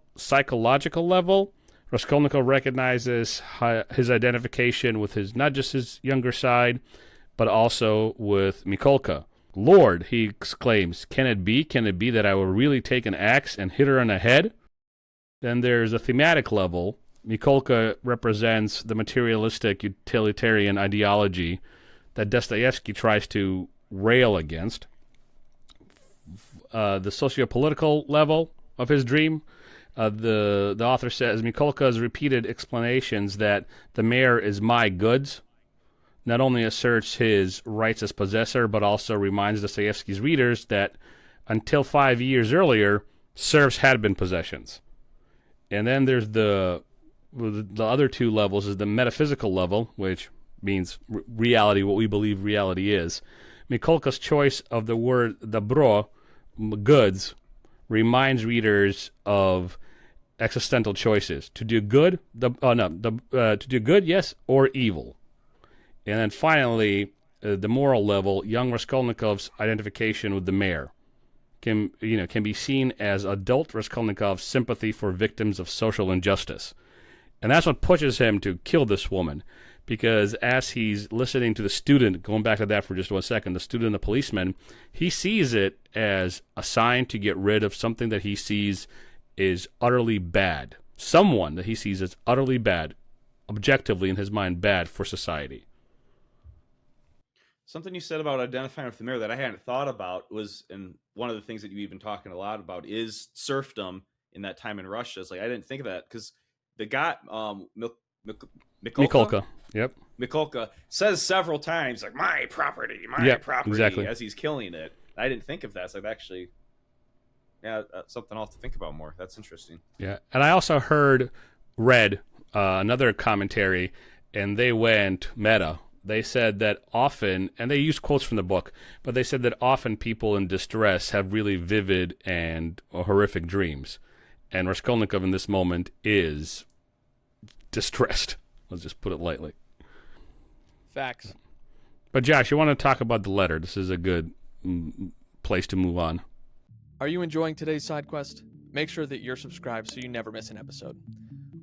level. Raskolnikov recognizes his identification with not just his younger side, but also with Mikolka. Lord, he exclaims, can it be that I will really take an axe and hit her on the head? Then there's a thematic level. Mikolka represents the materialistic utilitarian ideology that Dostoevsky tries to rail against. The socio-political level of his dream, The author says Mikolka's repeated explanations that the Mare is my goods not only asserts his rights as possessor, but also reminds Dostoevsky's readers that until 5 years earlier, serfs had been possessions. And then there's the other two levels is the metaphysical level, which means reality, what we believe reality is. Mikolka's choice of the word dobro, goods, reminds readers of existential choices: to do good, to do good, yes, or evil. And then finally, the moral level, young Raskolnikov's identification with the Mare can be seen as adult Raskolnikov's sympathy for victims of social injustice. And that's what pushes him to kill this woman, because as he's listening to the student, going back to that for just 1 second, the student and the policeman, he sees it as a sign to get rid of something that he sees is utterly bad. Someone that he sees as utterly bad, objectively in his mind bad for society. Something you said about identifying with the Mare that I hadn't thought about was, and one of the things that you've been talking a lot about is serfdom in that time in Russia. It's like, I didn't think of that because the guy, Mikolka. Yep. Mikolka says several times, like, my property, property, exactly. As he's killing it. I didn't think of that. It's like, actually, yeah, something else to think about more. That's interesting. Yeah. And I also read another commentary, and they went meta. They said that often, and they used quotes from the book, but they said that often people in distress have really vivid and horrific dreams. And Raskolnikov in this moment is distressed. Let's just put it lightly. Facts. But Josh, you want to talk about the letter. This is a good place to move on. Are you enjoying today's side quest? Make sure that you're subscribed so you never miss an episode.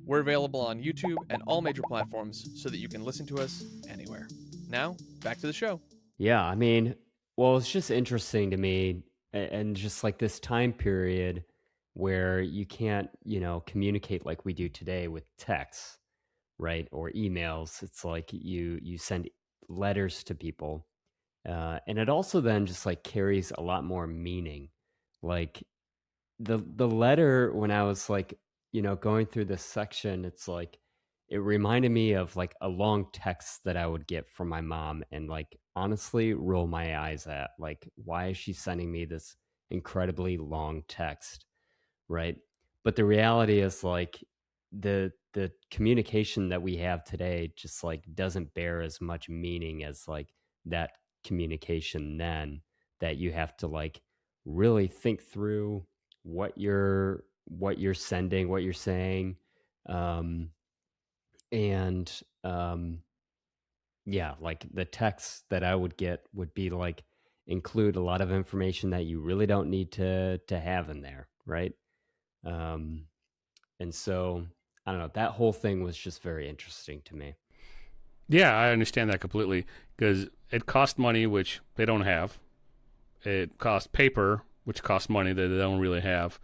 We're available on YouTube and all major platforms so that you can listen to us anywhere. Now, back to the show. Yeah, I mean, well, it's just interesting to me, and just like this time period where you can't, communicate like we do today with texts, right? Or emails. It's like you send letters to people. And it also then just like carries a lot more meaning. Like the letter, when I was like, going through this section, it's like, it reminded me of like a long text that I would get from my mom and like honestly roll my eyes at, like, why is she sending me this incredibly long text? Right. But the reality is like the communication that we have today just like doesn't bear as much meaning as like that communication then, that you have to like really think through what you're sending, what you're saying. Yeah, like the text that I would get would be like include a lot of information that you really don't need to have in there, right? And so I don't know, that whole thing was just very interesting to me. Yeah, I understand that completely, because it cost money, which they don't have. It costs paper, which costs money that they don't really have.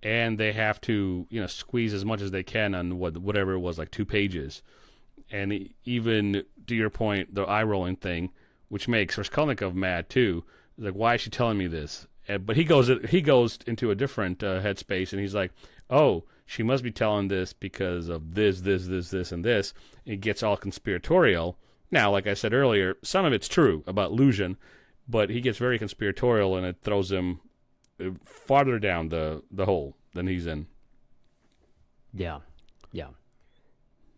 And they have to, squeeze as much as they can on whatever it was, like 2 pages. And even to your point, the eye-rolling thing, which makes Raskolnikov mad too. Like, why is she telling me this? But he goes into a different headspace, and he's like, oh, she must be telling this because of this, and this. And it gets all conspiratorial. Now, like I said earlier, some of it's true about Luzhin, but he gets very conspiratorial, and it throws him farther down the hole than he's in. Yeah.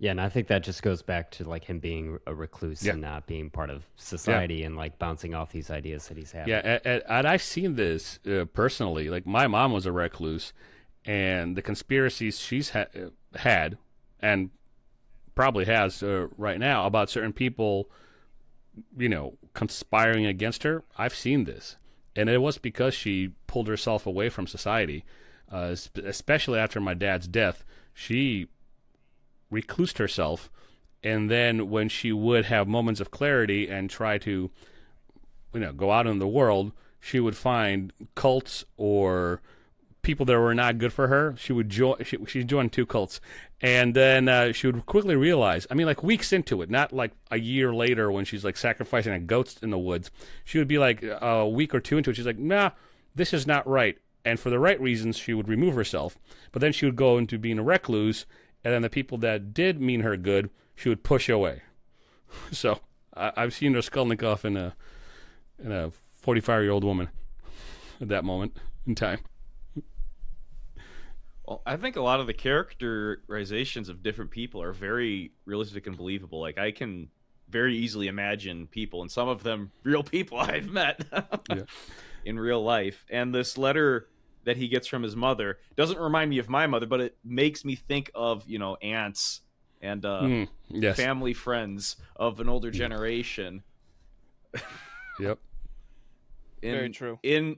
And I think that just goes back to like him being a recluse and not being part of society and like bouncing off these ideas that he's having. Yeah, and I've seen this personally. Like, my mom was a recluse, and the conspiracies she's had and probably has right now about certain people, conspiring against her. I've seen this. And it was because she pulled herself away from society, especially after my dad's death. She reclused herself, and then when she would have moments of clarity and try to, go out in the world, she would find cults or people that were not good for her. She would she joined 2 cults, and then she would quickly realize, like weeks into it, not like a year later when she's like sacrificing a goat in the woods. She would be like a week or 2 into it. She's like, nah, this is not right. and for the right reasons, she would remove herself. But then she would go into being a recluse, and then the people that did mean her good, she would push away. So I've seen Raskolnikov in a 45-year-old woman at that moment in time. Well, I think a lot of the characterizations of different people are very realistic and believable. Like, I can very easily imagine people, and some of them real people I've met in real life. And this letter that he gets from his mother doesn't remind me of my mother, but it makes me think of, aunts and family friends of an older generation. Yep. Very true. In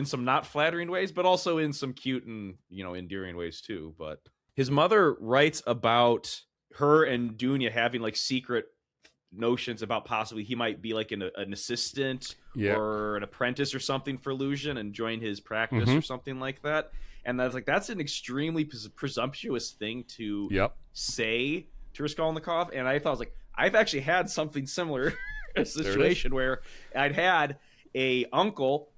some not flattering ways, but also in some cute and, endearing ways too. But his mother writes about her and Dunya having like secret notions about possibly he might be like an assistant or an apprentice or something for Luzhin and join his practice or something like that. And that's an extremely presumptuous thing to say to Raskolnikov. And I thought, I've actually had something similar, a situation where I'd had a uncle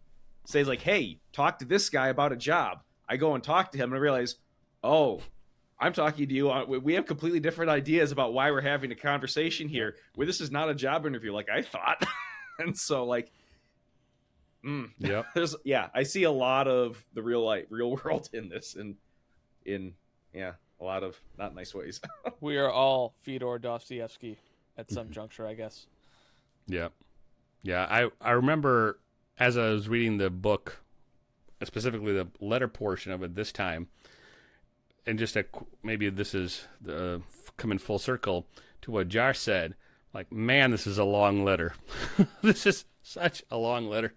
say, hey, talk to this guy about a job. I go and talk to him and I realize, oh, I'm talking to you. We have completely different ideas about why we're having a conversation here, where this is not a job interview like I thought. And so I see a lot of the real world in this, and in a lot of not nice ways. We are all Fyodor Dostoevsky at some juncture, I guess. Yeah. I remember as I was reading the book, specifically the letter portion of it this time, and just maybe this is coming full circle to what Josh said. Man, this is a long letter. This is such a long letter.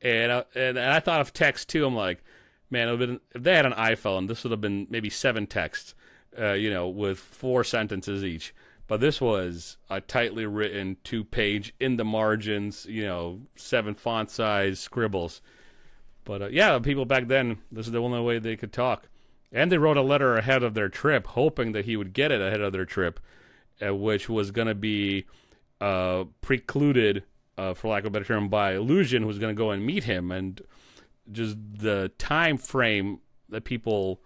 And I thought of text too. I'm like, man, it would have been, if they had an iPhone, this would have been maybe 7 texts, with 4 sentences each. But this was a tightly written 2-page in the margins, 7 font size scribbles. But people back then, this is the only way they could talk. And they wrote a letter ahead of their trip, hoping that he would get it ahead of their trip, which was going to be precluded, for lack of a better term, by Luzhin, who was going to go and meet him. And just the time frames that people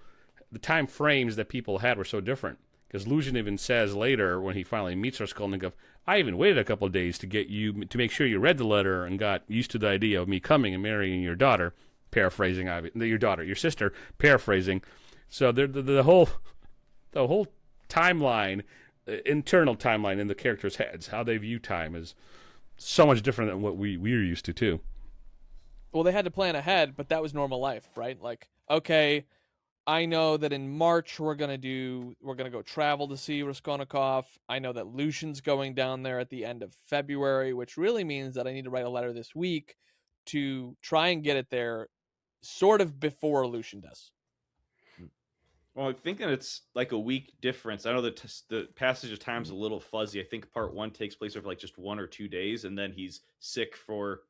had were so different. Because Luzhin even says later, when he finally meets Raskolnikov, I even waited a couple of days to get you to make sure you read the letter and got used to the idea of me coming and marrying your daughter. Paraphrasing, your sister. Paraphrasing. So the whole timeline, internal timeline in the characters' heads, how they view time, is so much different than what we're used to too. Well, they had to plan ahead, but that was normal life, right? Okay, I know that in March we're gonna go travel to see Raskolnikov. I know that Luzhin's going down there at the end of February, which really means that I need to write a letter this week to try and get it there sort of before Luzhin does. Well, I'm thinking it's like a week difference. I know the passage of time's a little fuzzy. I think part 1 takes place over just 1 or 2 days, and then he's sick for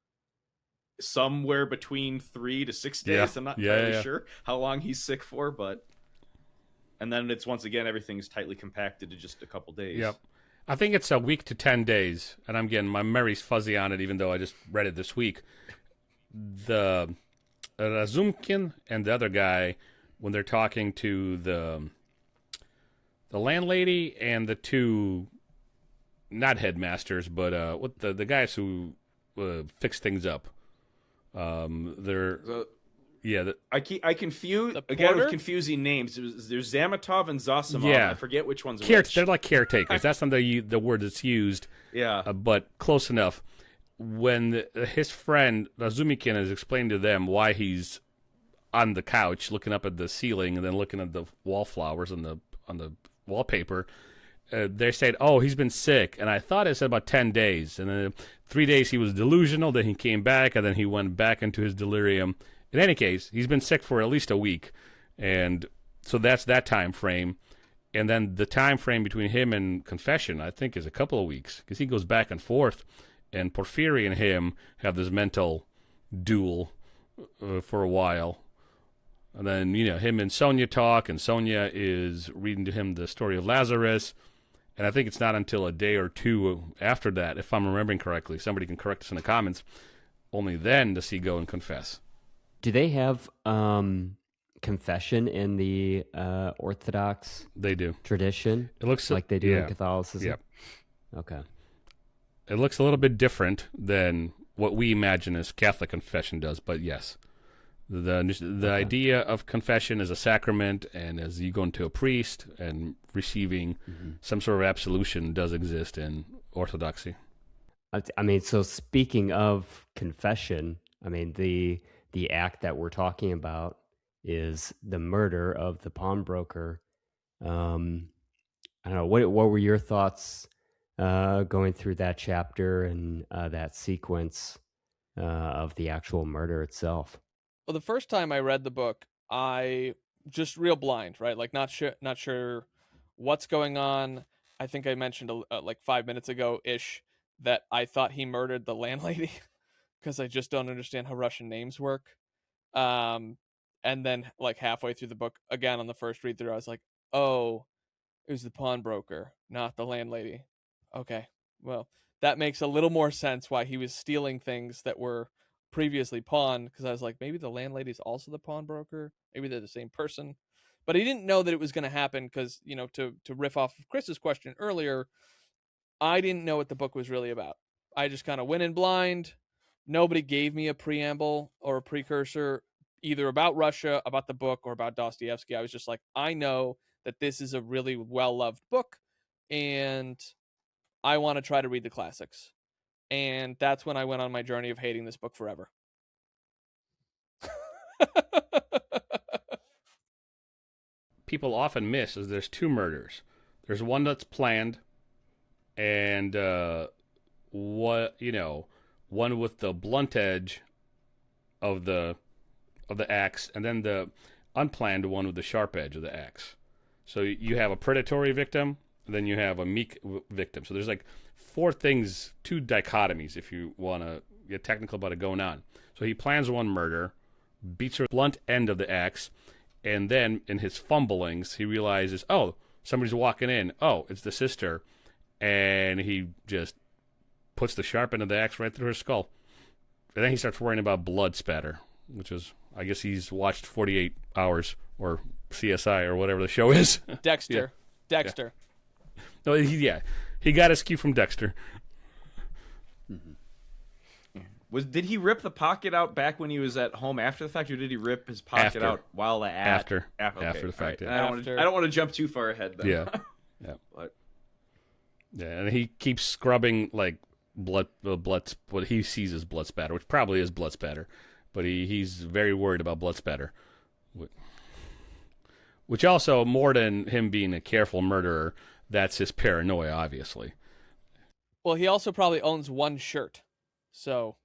somewhere between 3 to 6 days. Yeah. I'm not entirely sure how long he's sick for, and then it's once again everything's tightly compacted to just a couple days. Yep. I think it's a week to 10 days, and I'm getting my memory's fuzzy on it, even though I just read it this week. The Razumkin and the other guy, when they're talking to the landlady and the 2, not headmasters, but the guys who fix things up. I confuse again with confusing names. There's Zamatov and Zosimov. Yeah. I forget which one's which. They're like caretakers. That's not the word that's used. Yeah, but close enough. When his friend Razumikin is explaining to them why he's on the couch looking up at the ceiling and then looking at the wallflowers on the wallpaper, they said, oh, he's been sick. And I thought it said about 10 days. And then 3 days he was delusional, then he came back, and then he went back into his delirium. In any case, he's been sick for at least a week. And so that's that time frame. And then the time frame between him and confession, I think, is a couple of weeks, because he goes back and forth. And Porfiry and him have this mental duel for a while. And then, him and Sonia talk, and Sonia is reading to him the story of Lazarus. And I think it's not until a day or 2 after that, if I'm remembering correctly, somebody can correct us in the comments, only then does he go and confess. Do they have confession in the Orthodox They do. tradition? It looks like they do in Catholicism? Yep. Okay. It looks a little bit different than what we imagine as Catholic confession does, but yes. The idea of confession as a sacrament and as you go into a priest and receiving some sort of absolution does exist in Orthodoxy. I mean, so speaking of confession, I mean, the act that we're talking about is the murder of the pawnbroker. I don't know, what were your thoughts going through that chapter and that sequence of the actual murder itself? Well, the first time I read the book, I just real blind, right? Like not sure what's going on. I think I mentioned like 5 minutes ago ish that I thought he murdered the landlady because I just don't understand how Russian names work. And then like halfway through the book, again on the first read through, I was like, oh, it was the pawnbroker, not the landlady. Okay, well, that makes a little more sense why he was stealing things that were previously pawned, because I was like, maybe the landlady's also the pawnbroker. Maybe they're the same person. But I didn't know that it was going to happen because, you know, to riff off of Chris's question earlier, I didn't know what the book was really about. I just kind of went in blind. Nobody gave me a preamble or a precursor either about Russia, about the book, or about Dostoevsky. I was just like, I know that this is a really well-loved book, and I want to try to read the classics. And that's when I went on my journey of hating this book forever. People often miss is there's two murders. There's one that's planned, and one with the blunt edge of the axe, and then the unplanned one with the sharp edge of the axe. So you have a predatory victim, and then you have a meek victim. So there's like four things, two dichotomies, if you want to get technical about it going on. So he plans one murder, beats her blunt end of the axe, and then in his fumblings, he realizes, oh, somebody's walking in. Oh, it's the sister. And he just puts the sharp end of the axe right through her skull. And then he starts worrying about blood spatter, which is, I guess he's watched 48 Hours or CSI or whatever the show is. Dexter. Yeah. Dexter. No, he got his cue from Dexter. Did he rip the pocket out back when he was at home after the fact, or did he rip his pocket out while after okay, the fact? Right. Yeah. I don't want to jump too far ahead, though. Yeah, But and he keeps scrubbing like blood, what he sees as blood spatter, which probably is blood spatter, but he's very worried about blood spatter, which also, more than him being a careful murderer, that's his paranoia, obviously. Well, he also probably owns one shirt, so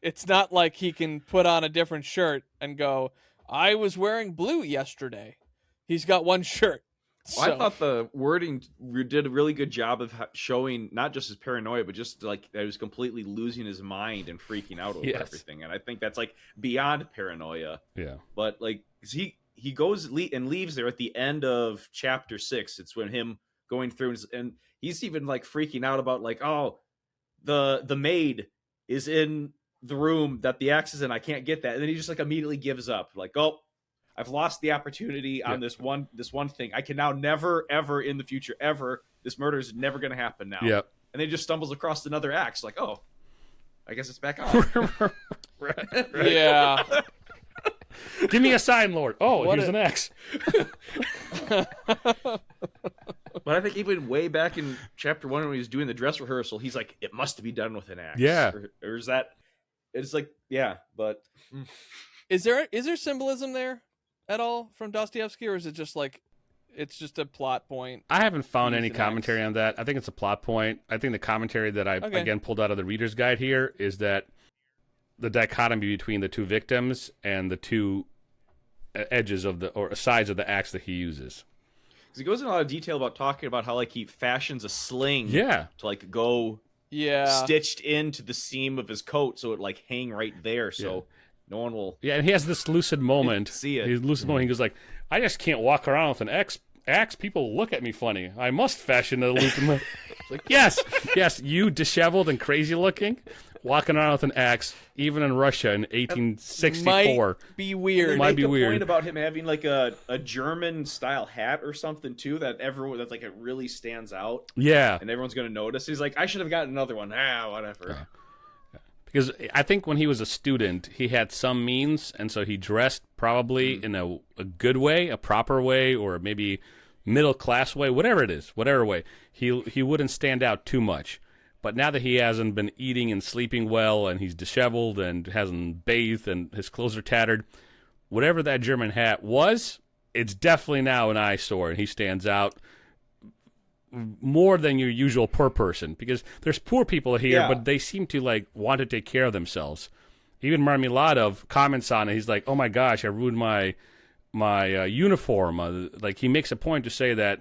it's not like he can put on a different shirt and go, I was wearing blue yesterday. He's got one shirt. Well, so I thought the wording did a really good job of showing not just his paranoia, but just like that he was completely losing his mind and freaking out over everything. And I think that's like beyond paranoia. Yeah. But like he goes and leaves there at the end of chapter 6. It's when him going through and he's even like freaking out about like, oh, the maid is in the room that the axe is in. I can't get that. And then he just like immediately gives up. Like, oh, I've lost the opportunity on this one thing. I can now never, ever in the future, ever, this murder is never going to happen now. Yep. And then he just stumbles across another axe. Like, oh, I guess it's back on. right. Yeah. Give me a sign, Lord. Oh, here's an axe. But I think even way back in chapter 1 when he was doing the dress rehearsal, he's like, it must be done with an axe. Yeah. Or is that, it's like, yeah, but. Is there symbolism there at all from Dostoevsky, or is it just like, it's just a plot point? I haven't found any commentary on that. I think it's a plot point. I think the commentary that I, again, pulled out of the reader's guide here is that the dichotomy between the two victims and the two edges of or sides of the axe that he uses. Because he goes in a lot of detail about talking about how like he fashions a sling to like go stitched into the seam of his coat so it like hang right there so no one will and he has this lucid moment. See it. He's lucid moment. He goes like, I just can't walk around with an axe. People look at me funny. I must fashion a lucid moment. Like, yes, you disheveled and crazy looking. walking around with an axe, even in Russia in 1864. Might be weird. Might be weird. Point about him having like a German style hat or something too that's like it really stands out. Yeah, and everyone's gonna notice. He's like, I should have gotten another one. Whatever. Yeah. Because I think when he was a student, he had some means, and so he dressed probably in a good way, a proper way, or maybe middle class way, whatever it is, whatever way. He wouldn't stand out too much. But now that he hasn't been eating and sleeping well, and he's disheveled and hasn't bathed, and his clothes are tattered, whatever that German hat was, it's definitely now an eyesore, and he stands out more than your usual poor person, because there's poor people here, but they seem to like want to take care of themselves. Even Marmeladov comments on it. He's like, "Oh my gosh, I ruined my uniform." Like he makes a point to say that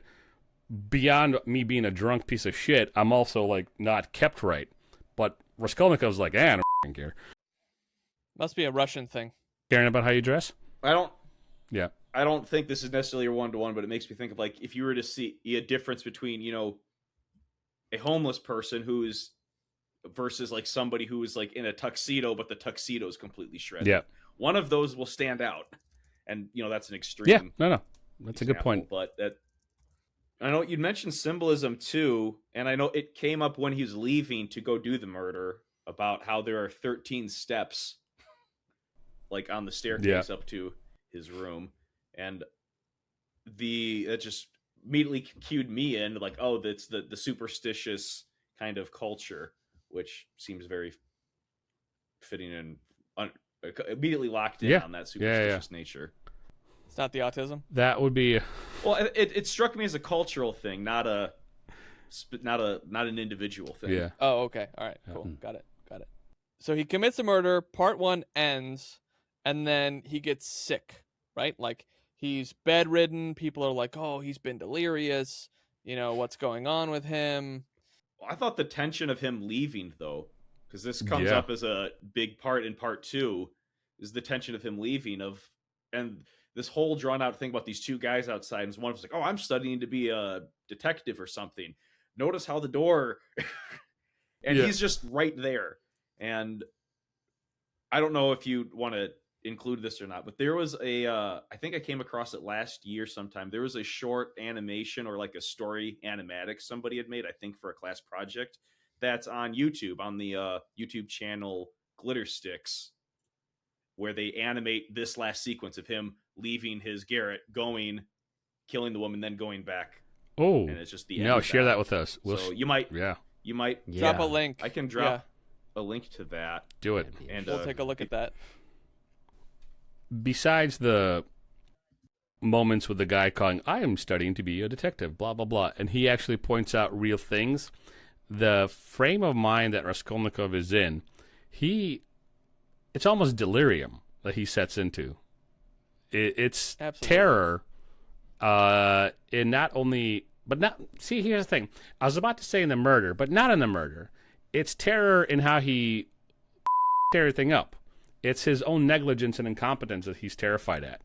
beyond me being a drunk piece of shit, I'm also like not kept right. But Raskolnikov's like, I don't care. Must be a Russian thing. Caring about how you dress? I don't think this is necessarily a one-to-one, but it makes me think of like if you were to see a difference between, a homeless person who's versus like somebody who is like in a tuxedo, but the tuxedo is completely shredded. Yeah. One of those will stand out. And, that's an extreme. Yeah, no. That's a good point. But I know you'd mentioned symbolism too, and I know it came up when he was leaving to go do the murder about how there are 13 steps like on the staircase up to his room. And that just immediately cued me in like, oh, that's the superstitious kind of culture, which seems very fitting and immediately locked in on that superstitious nature. It's not the autism. That would be. Well, it struck me as a cultural thing, not an individual thing. Yeah. Oh, okay. All right. Cool. Got it. So he commits a murder. Part 1 ends, and then he gets sick. Right? Like he's bedridden. People are like, "Oh, he's been delirious. What's going on with him?" Well, I thought the tension of him leaving, though, because this comes up as a big part in part 2, is the tension of him leaving and this whole drawn out thing about these two guys outside, and one of them's like, "Oh, I'm studying to be a detective or something. Notice how the door," and he's just right there. And I don't know if you want to include this or not, but there was I think I came across it last year sometime. There was a short animation or like a story animatic somebody had made, I think for a class project, that's on YouTube, on the YouTube channel Glitter Sticks, where they animate this last sequence of him leaving his Garrett, going, killing the woman, then going back. Oh, and it's just the end. No, share that with us. So you might drop a link. I can drop a link to that. Do it, and we'll take a look at that. Besides the moments with the guy calling, "I am studying to be a detective," blah blah blah, and he actually points out real things, the frame of mind that Raskolnikov is in, it's almost delirium that he sets into. It's Absolutely. Terror, in not only, but not. See, here's the thing. I was about to say in the murder, but not in the murder. It's terror in how he everything up. It's his own negligence and incompetence that he's terrified at.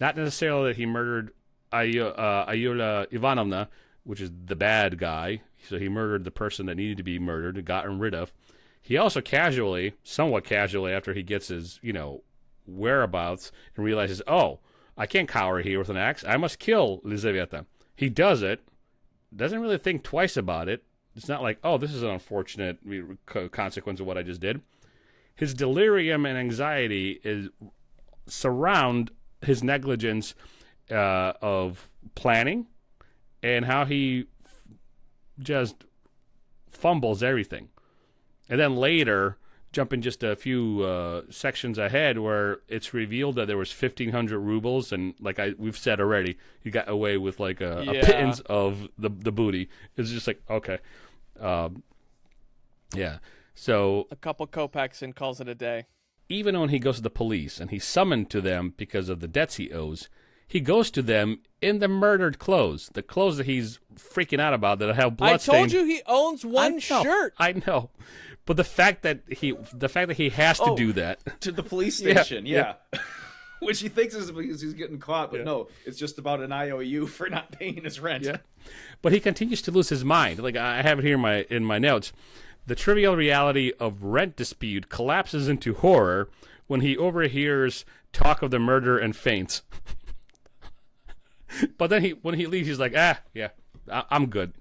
Not necessarily that he murdered Ayula Ivanovna, which is the bad guy. So he murdered the person that needed to be murdered and gotten rid of. He also somewhat casually, after he gets his, whereabouts and realizes, oh, I can't cower here with an axe. I must kill Lizaveta. He does it. Doesn't really think twice about it. It's not like, oh, this is an unfortunate consequence of what I just did. His delirium and anxiety surround his negligence of planning and how he just fumbles everything. And then later, jumping just a few sections ahead, where it's revealed that there was 1,500 rubles, and like we've said already, he got away with like a pittance of the booty. It's just like, okay. So a couple kopecks and calls it a day. Even when he goes to the police and he's summoned to them because of the debts he owes, he goes to them in the murdered clothes, the clothes that he's freaking out about that have bloodstains. I told you he owns one shirt. I know, but the fact that he has to do that to the police station, which he thinks is because he's getting caught, but no, it's just about an IOU for not paying his rent. Yeah, but he continues to lose his mind. Like I have it here in my notes. The trivial reality of rent dispute collapses into horror when he overhears talk of the murder and faints. But then when he leaves, he's like, yeah, I'm good.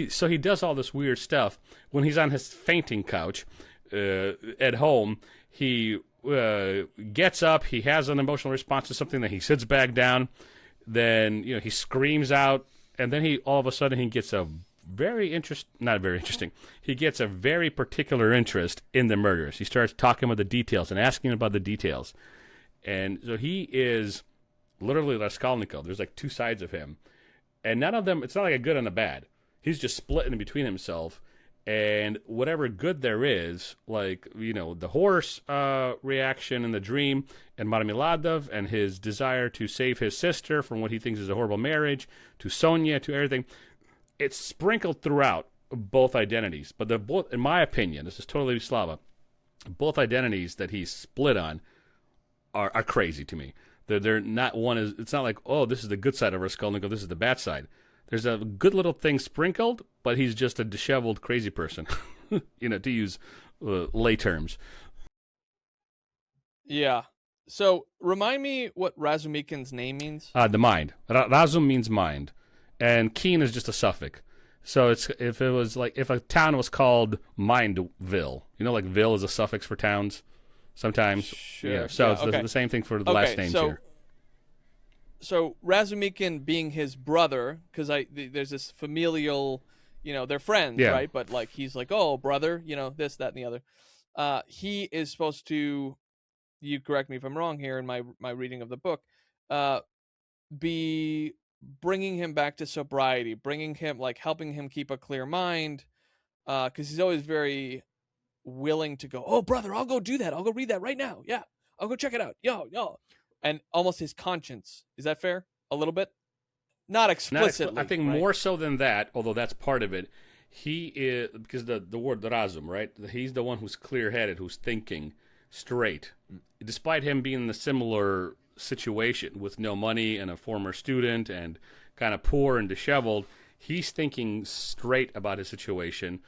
So he does all this weird stuff. When he's on his fainting couch at home, he gets up, he has an emotional response to something, that he sits back down, then he screams out, and then all of a sudden he gets a he gets a very particular interest in the murders. He starts talking about the details and asking about the details. And so he is literally Raskolnikov. There's like two sides of him. And none of them, it's not like a good and a bad. He's just splitting between himself. And whatever good there is, like, the horse reaction in the dream, and Marmeladov and his desire to save his sister from what he thinks is a horrible marriage, to Sonia, to everything, it's sprinkled throughout both identities. But they're both, in my opinion, this is totally Slava, both identities that he's split on are crazy to me. They're not one is. It's not like, oh, this is the good side of Raskolnikov, this is the bad side. There's a good little thing sprinkled, but he's just a disheveled, crazy person, to use lay terms. Yeah. So remind me what Razumikin's name means. The mind. Razum means mind, and Keen is just a suffix. So if a town was called Mindville, like Ville is a suffix for towns. Sometimes, sure. Yeah. So it's the same thing for the last names here. So Razumikin being his brother, because there's this familial, they're friends, right? But like he's like, oh, brother, this, that, and the other. He is supposed to, you correct me if I'm wrong here in my reading of the book, be bringing him back to sobriety, bringing him, like, helping him keep a clear mind, because he's always very willing to go, oh, brother, I'll go do that. I'll go read that right now. Yeah, I'll go check it out. Yo. And almost his conscience. Is that fair? A little bit? Not explicitly. I think more so than that, although that's part of it. He is, because the word razum, right? He's the one who's clear-headed, who's thinking straight. Despite him being in a similar situation with no money and a former student and kind of poor and disheveled, he's thinking straight about his situation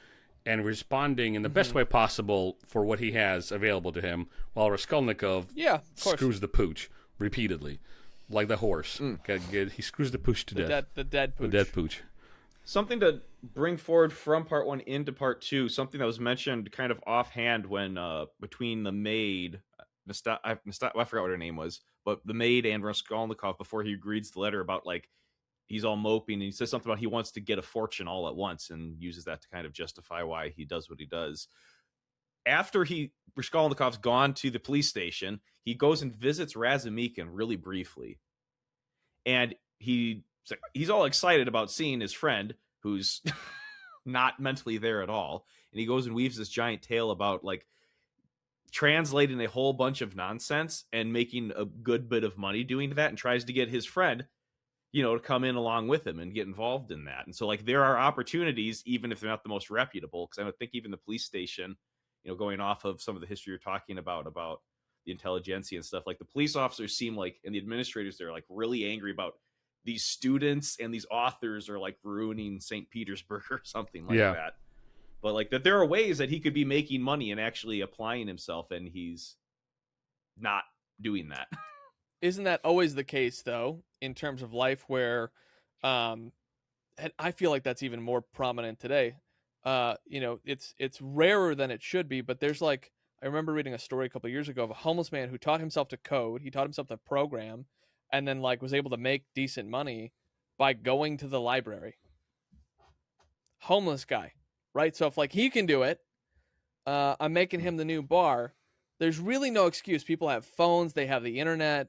and responding in the best way possible for what he has available to him, while Raskolnikov screws the pooch repeatedly, like the horse. He screws the pooch to death. The dead pooch. The dead pooch. Something to bring forward from part 1 into part 2, something that was mentioned kind of offhand when between the maid, I forgot what her name was, but the maid and Raskolnikov, before he reads the letter about, like, he's all moping, and he says something about he wants to get a fortune all at once, and uses that to kind of justify why he does what he does. After Raskolnikov's gone to the police station, he goes and visits Razumikin really briefly. And he's all excited about seeing his friend, who's not mentally there at all. And he goes and weaves this giant tale about, like, translating a whole bunch of nonsense and making a good bit of money doing that, and tries to get his friend, to come in along with him and get involved in that. And so, like, there are opportunities, even if they're not the most reputable, because I would think even the police station, going off of some of the history you're talking about the intelligentsia and stuff, like, the police officers seem like, and the administrators, they're like really angry about these students and these authors are like ruining St. Petersburg or something like that. But like that there are ways that he could be making money and actually applying himself, and he's not doing that. Isn't that always the case, though, in terms of life, where and I feel like that's even more prominent today. It's rarer than it should be, but there's, like, I remember reading a story a couple of years ago of a homeless man who taught himself to code, he taught himself to program, and then, like, was able to make decent money by going to the library. Homeless guy, right? So if, like, he can do it, I'm making him the new bar. There's really no excuse. People have phones, they have the internet.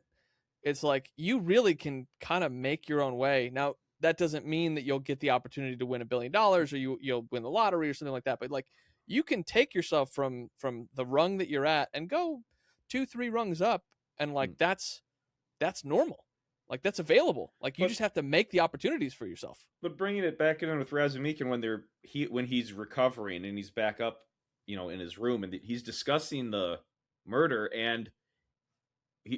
It's like, you really can kind of make your own way. Now, that doesn't mean that you'll get the opportunity to win $1 billion or you'll win the lottery or something like that. But, like, you can take yourself from the rung that you're at and go 2-3 rungs up, and, like, that's normal. Like, that's available. Like, you just have to make the opportunities for yourself. But bringing it back in with Razumikin, when he's recovering and he's back up, in his room, and he's discussing the murder, and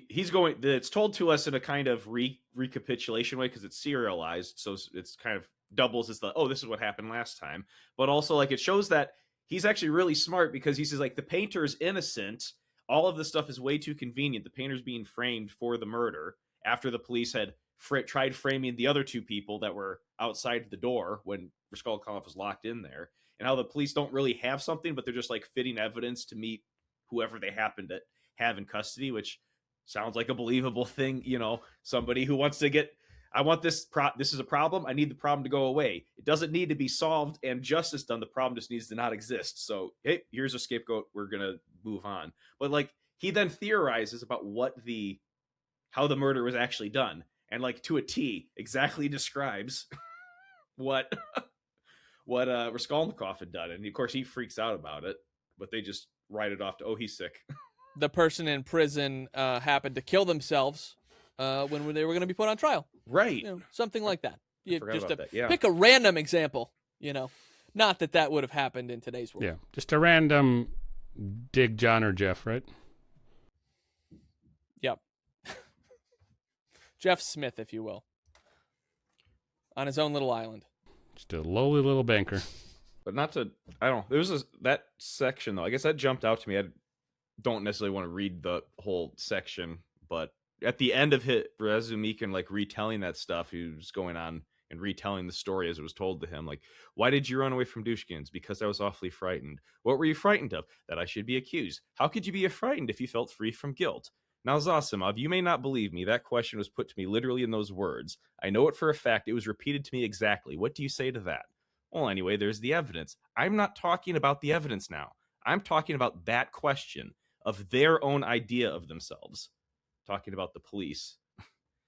he's going, it's told to us in a kind of recapitulation way, because it's serialized, so it's kind of doubles as this is what happened last time. But also, like, it shows that he's actually really smart because he says, like, the painter is innocent. All of this stuff is way too convenient. The painter's being framed for the murder after the police had tried framing the other two people that were outside the door when Raskolnikov was locked in there, and how the police don't really have something, but they're just like fitting evidence to meet whoever they happen to have in custody, which sounds like a believable thing. You know, somebody who wants to get, I want this, this is a problem. I need the problem to go away. It doesn't need to be solved and justice done. The problem just needs to not exist. So, hey, here's a scapegoat. We're going to move on. But like, he then theorizes about how the murder was actually done. And like to a T, exactly describes what Raskolnikov had done. And of course he freaks out about it, but they just write it off to, oh, he's sick. The person in prison happened to kill themselves when they were going to be put on trial. Right. You know, something like that. Yeah. Pick a random example, you know. Not that would have happened in today's world. Yeah. Just a random dig John or Jeff, right? Yep. Jeff Smith, if you will. On his own little island. Just a lowly little banker. But not to, I don't know. There was that section, though. I guess that jumped out to me. I don't necessarily want to read the whole section, but at the end of Razumikin, like, retelling that stuff, he was going on and retelling the story as it was told to him. Like, why did you run away from Dushkin's? Because I was awfully frightened. What were you frightened of? That I should be accused. How could you be frightened if you felt free from guilt? Now, Zosimov, you may not believe me. That question was put to me literally in those words. I know it for a fact. It was repeated to me exactly. What do you say to that? Well, anyway, there's the evidence. I'm not talking about the evidence now. I'm talking about that question of their own idea of themselves. Talking about the police.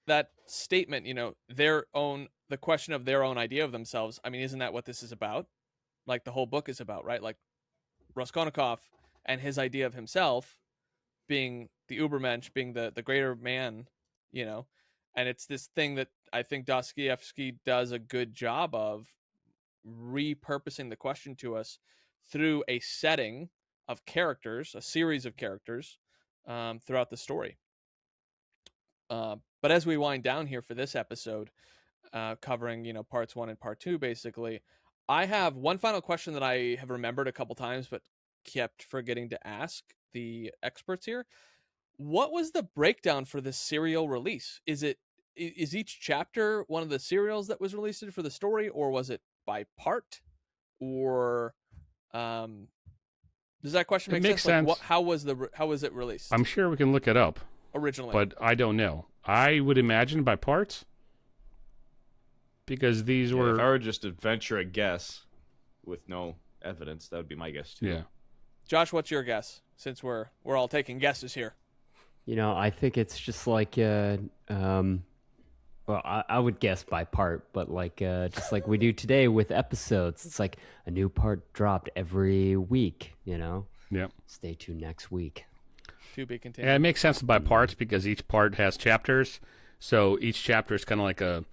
That statement, you know, the question of their own idea of themselves. I mean, isn't that what this is about? Like the whole book is about, right? Like Raskolnikov and his idea of himself being the Ubermensch, being the greater man, you know, and it's this thing that I think Dostoevsky does a good job of repurposing the question to us through a setting of characters, a series of characters throughout the story. But as we wind down here for this episode, covering, you know, parts 1 and part 2, basically, I have one final question that I have remembered a couple times, but kept forgetting to ask the experts here. What was the breakdown for this serial release? Is each chapter one of the serials that was released for the story, or was it by part? Or does that question make sense? Like, how was it released? I'm sure we can look it up originally, but I don't know. I would imagine by parts, because these were. If I were just to venture a guess with no evidence, that would be my guess too. Yeah. Josh, what's your guess? Since we're all taking guesses here. You know, I think it's just like, well, I would guess by part, but like, just like we do today with episodes, it's like a new part dropped every week, you know? Yep. Stay tuned next week. To be continued. Yeah, it makes sense by parts because each part has chapters. So each chapter is kind of like a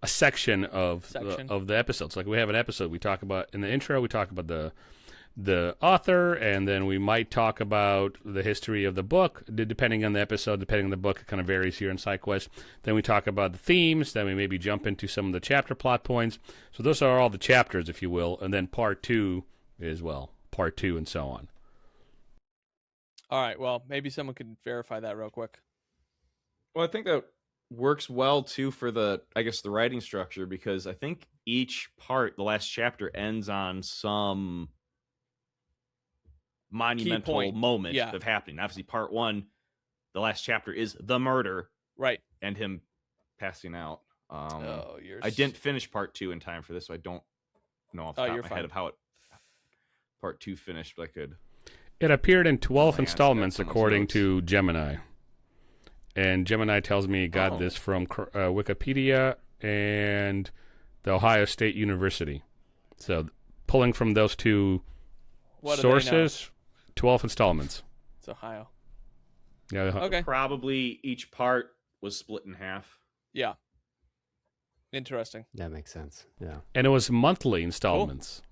section of the episodes. Like we have an episode we talk about in the intro, we talk about the author, and then we might talk about the history of the book, depending on the episode, depending on the book. It kind of varies here in SideQuest. Then we talk about the themes, then we maybe jump into some of the chapter plot points. So those are all the chapters, if you will, and then part 2 is, well, part 2 and so on. All right, well, maybe someone could verify that real quick. Well, I think that works well, too, for the writing structure, because I think each part, the last chapter, ends on some monumental moment of happening. Obviously, part 1, the last chapter is the murder, right, and him passing out. I didn't finish part 2 in time for this, so I don't know off the top of my head of how part 2 finished, but I could. It appeared in 12 installments, according to Gemini. And Gemini tells me he got this from Wikipedia and the Ohio State University. So pulling from those two sources, 12 installments. It's Ohio. Yeah. Okay. Probably each part was split in half. Yeah. Interesting. That makes sense. Yeah. And it was monthly installments. Cool.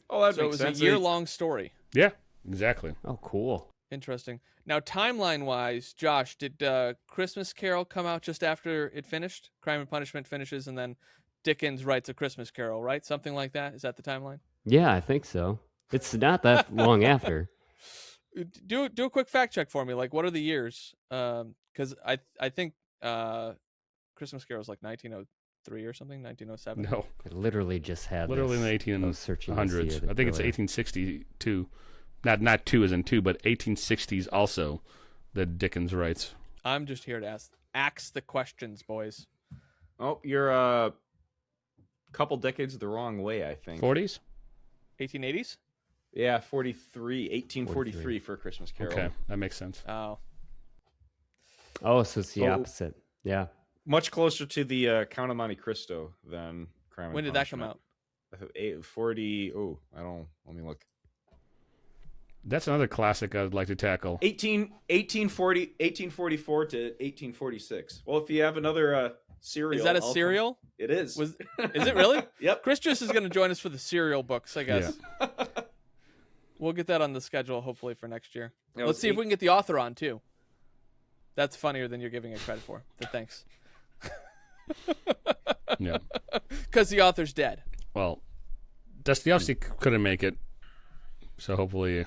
Oh, that so makes sense. So it was a year-long story. Yeah, exactly. Oh, cool. Interesting. Now, timeline-wise, Josh, did Christmas Carol come out just after it finished? Crime and Punishment finishes, and then Dickens writes A Christmas Carol, right? Something like that. Is that the timeline? Yeah, I think so. It's not that long after. Do a quick fact check for me. Like, what are the years? Because I think Christmas Carol is like 1903 or something, 1907. No, I literally just had literally in the 1800s. I think it's 1862. Not two as in two, but 1860s also that Dickens writes. I'm just here to ask the questions, boys. Oh, you're a couple decades the wrong way, I think. 40s? 1880s? Yeah, 1843 for Christmas Carol. Okay, that makes sense. Oh, so it's the opposite. Yeah. Much closer to the Count of Monte Cristo than Crime and when did Punishment. that come out? 40. Oh, I don't. Let me look. That's another classic I'd like to tackle. 1844 to 1846. Well, if you have another serial. Is that a serial? It is. Is it really? Yep. Chris just is going to join us for the serial books, I guess. Yeah. We'll get that on the schedule, hopefully, for next year. No, Let's see if we can get the author on, too. That's funnier than you're giving it credit for. But thanks. Yeah. Because the author's dead. Well, Dostoevsky couldn't make it, so hopefully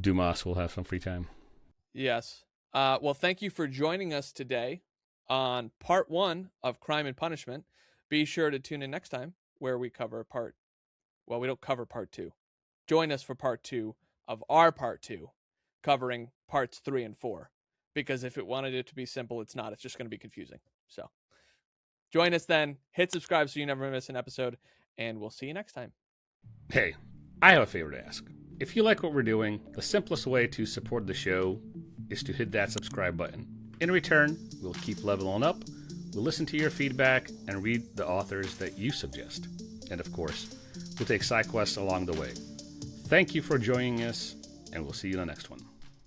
Dumas will have some free time. Yes. Well, thank you for joining us today on part 1 of Crime and Punishment. Be sure to tune in next time where we cover we don't cover part 2. Join us for part 2 of our part 2, covering parts 3 and 4. Because if it wanted it to be simple, it's not. It's just going to be confusing. So join us then. Hit subscribe so you never miss an episode. And we'll see you next time. Hey, I have a favor to ask. If you like what we're doing, the simplest way to support the show is to hit that subscribe button. In return, we'll keep leveling up, we'll listen to your feedback, and read the authors that you suggest. And of course, we'll take side quests along the way. Thank you for joining us, and we'll see you in the next one.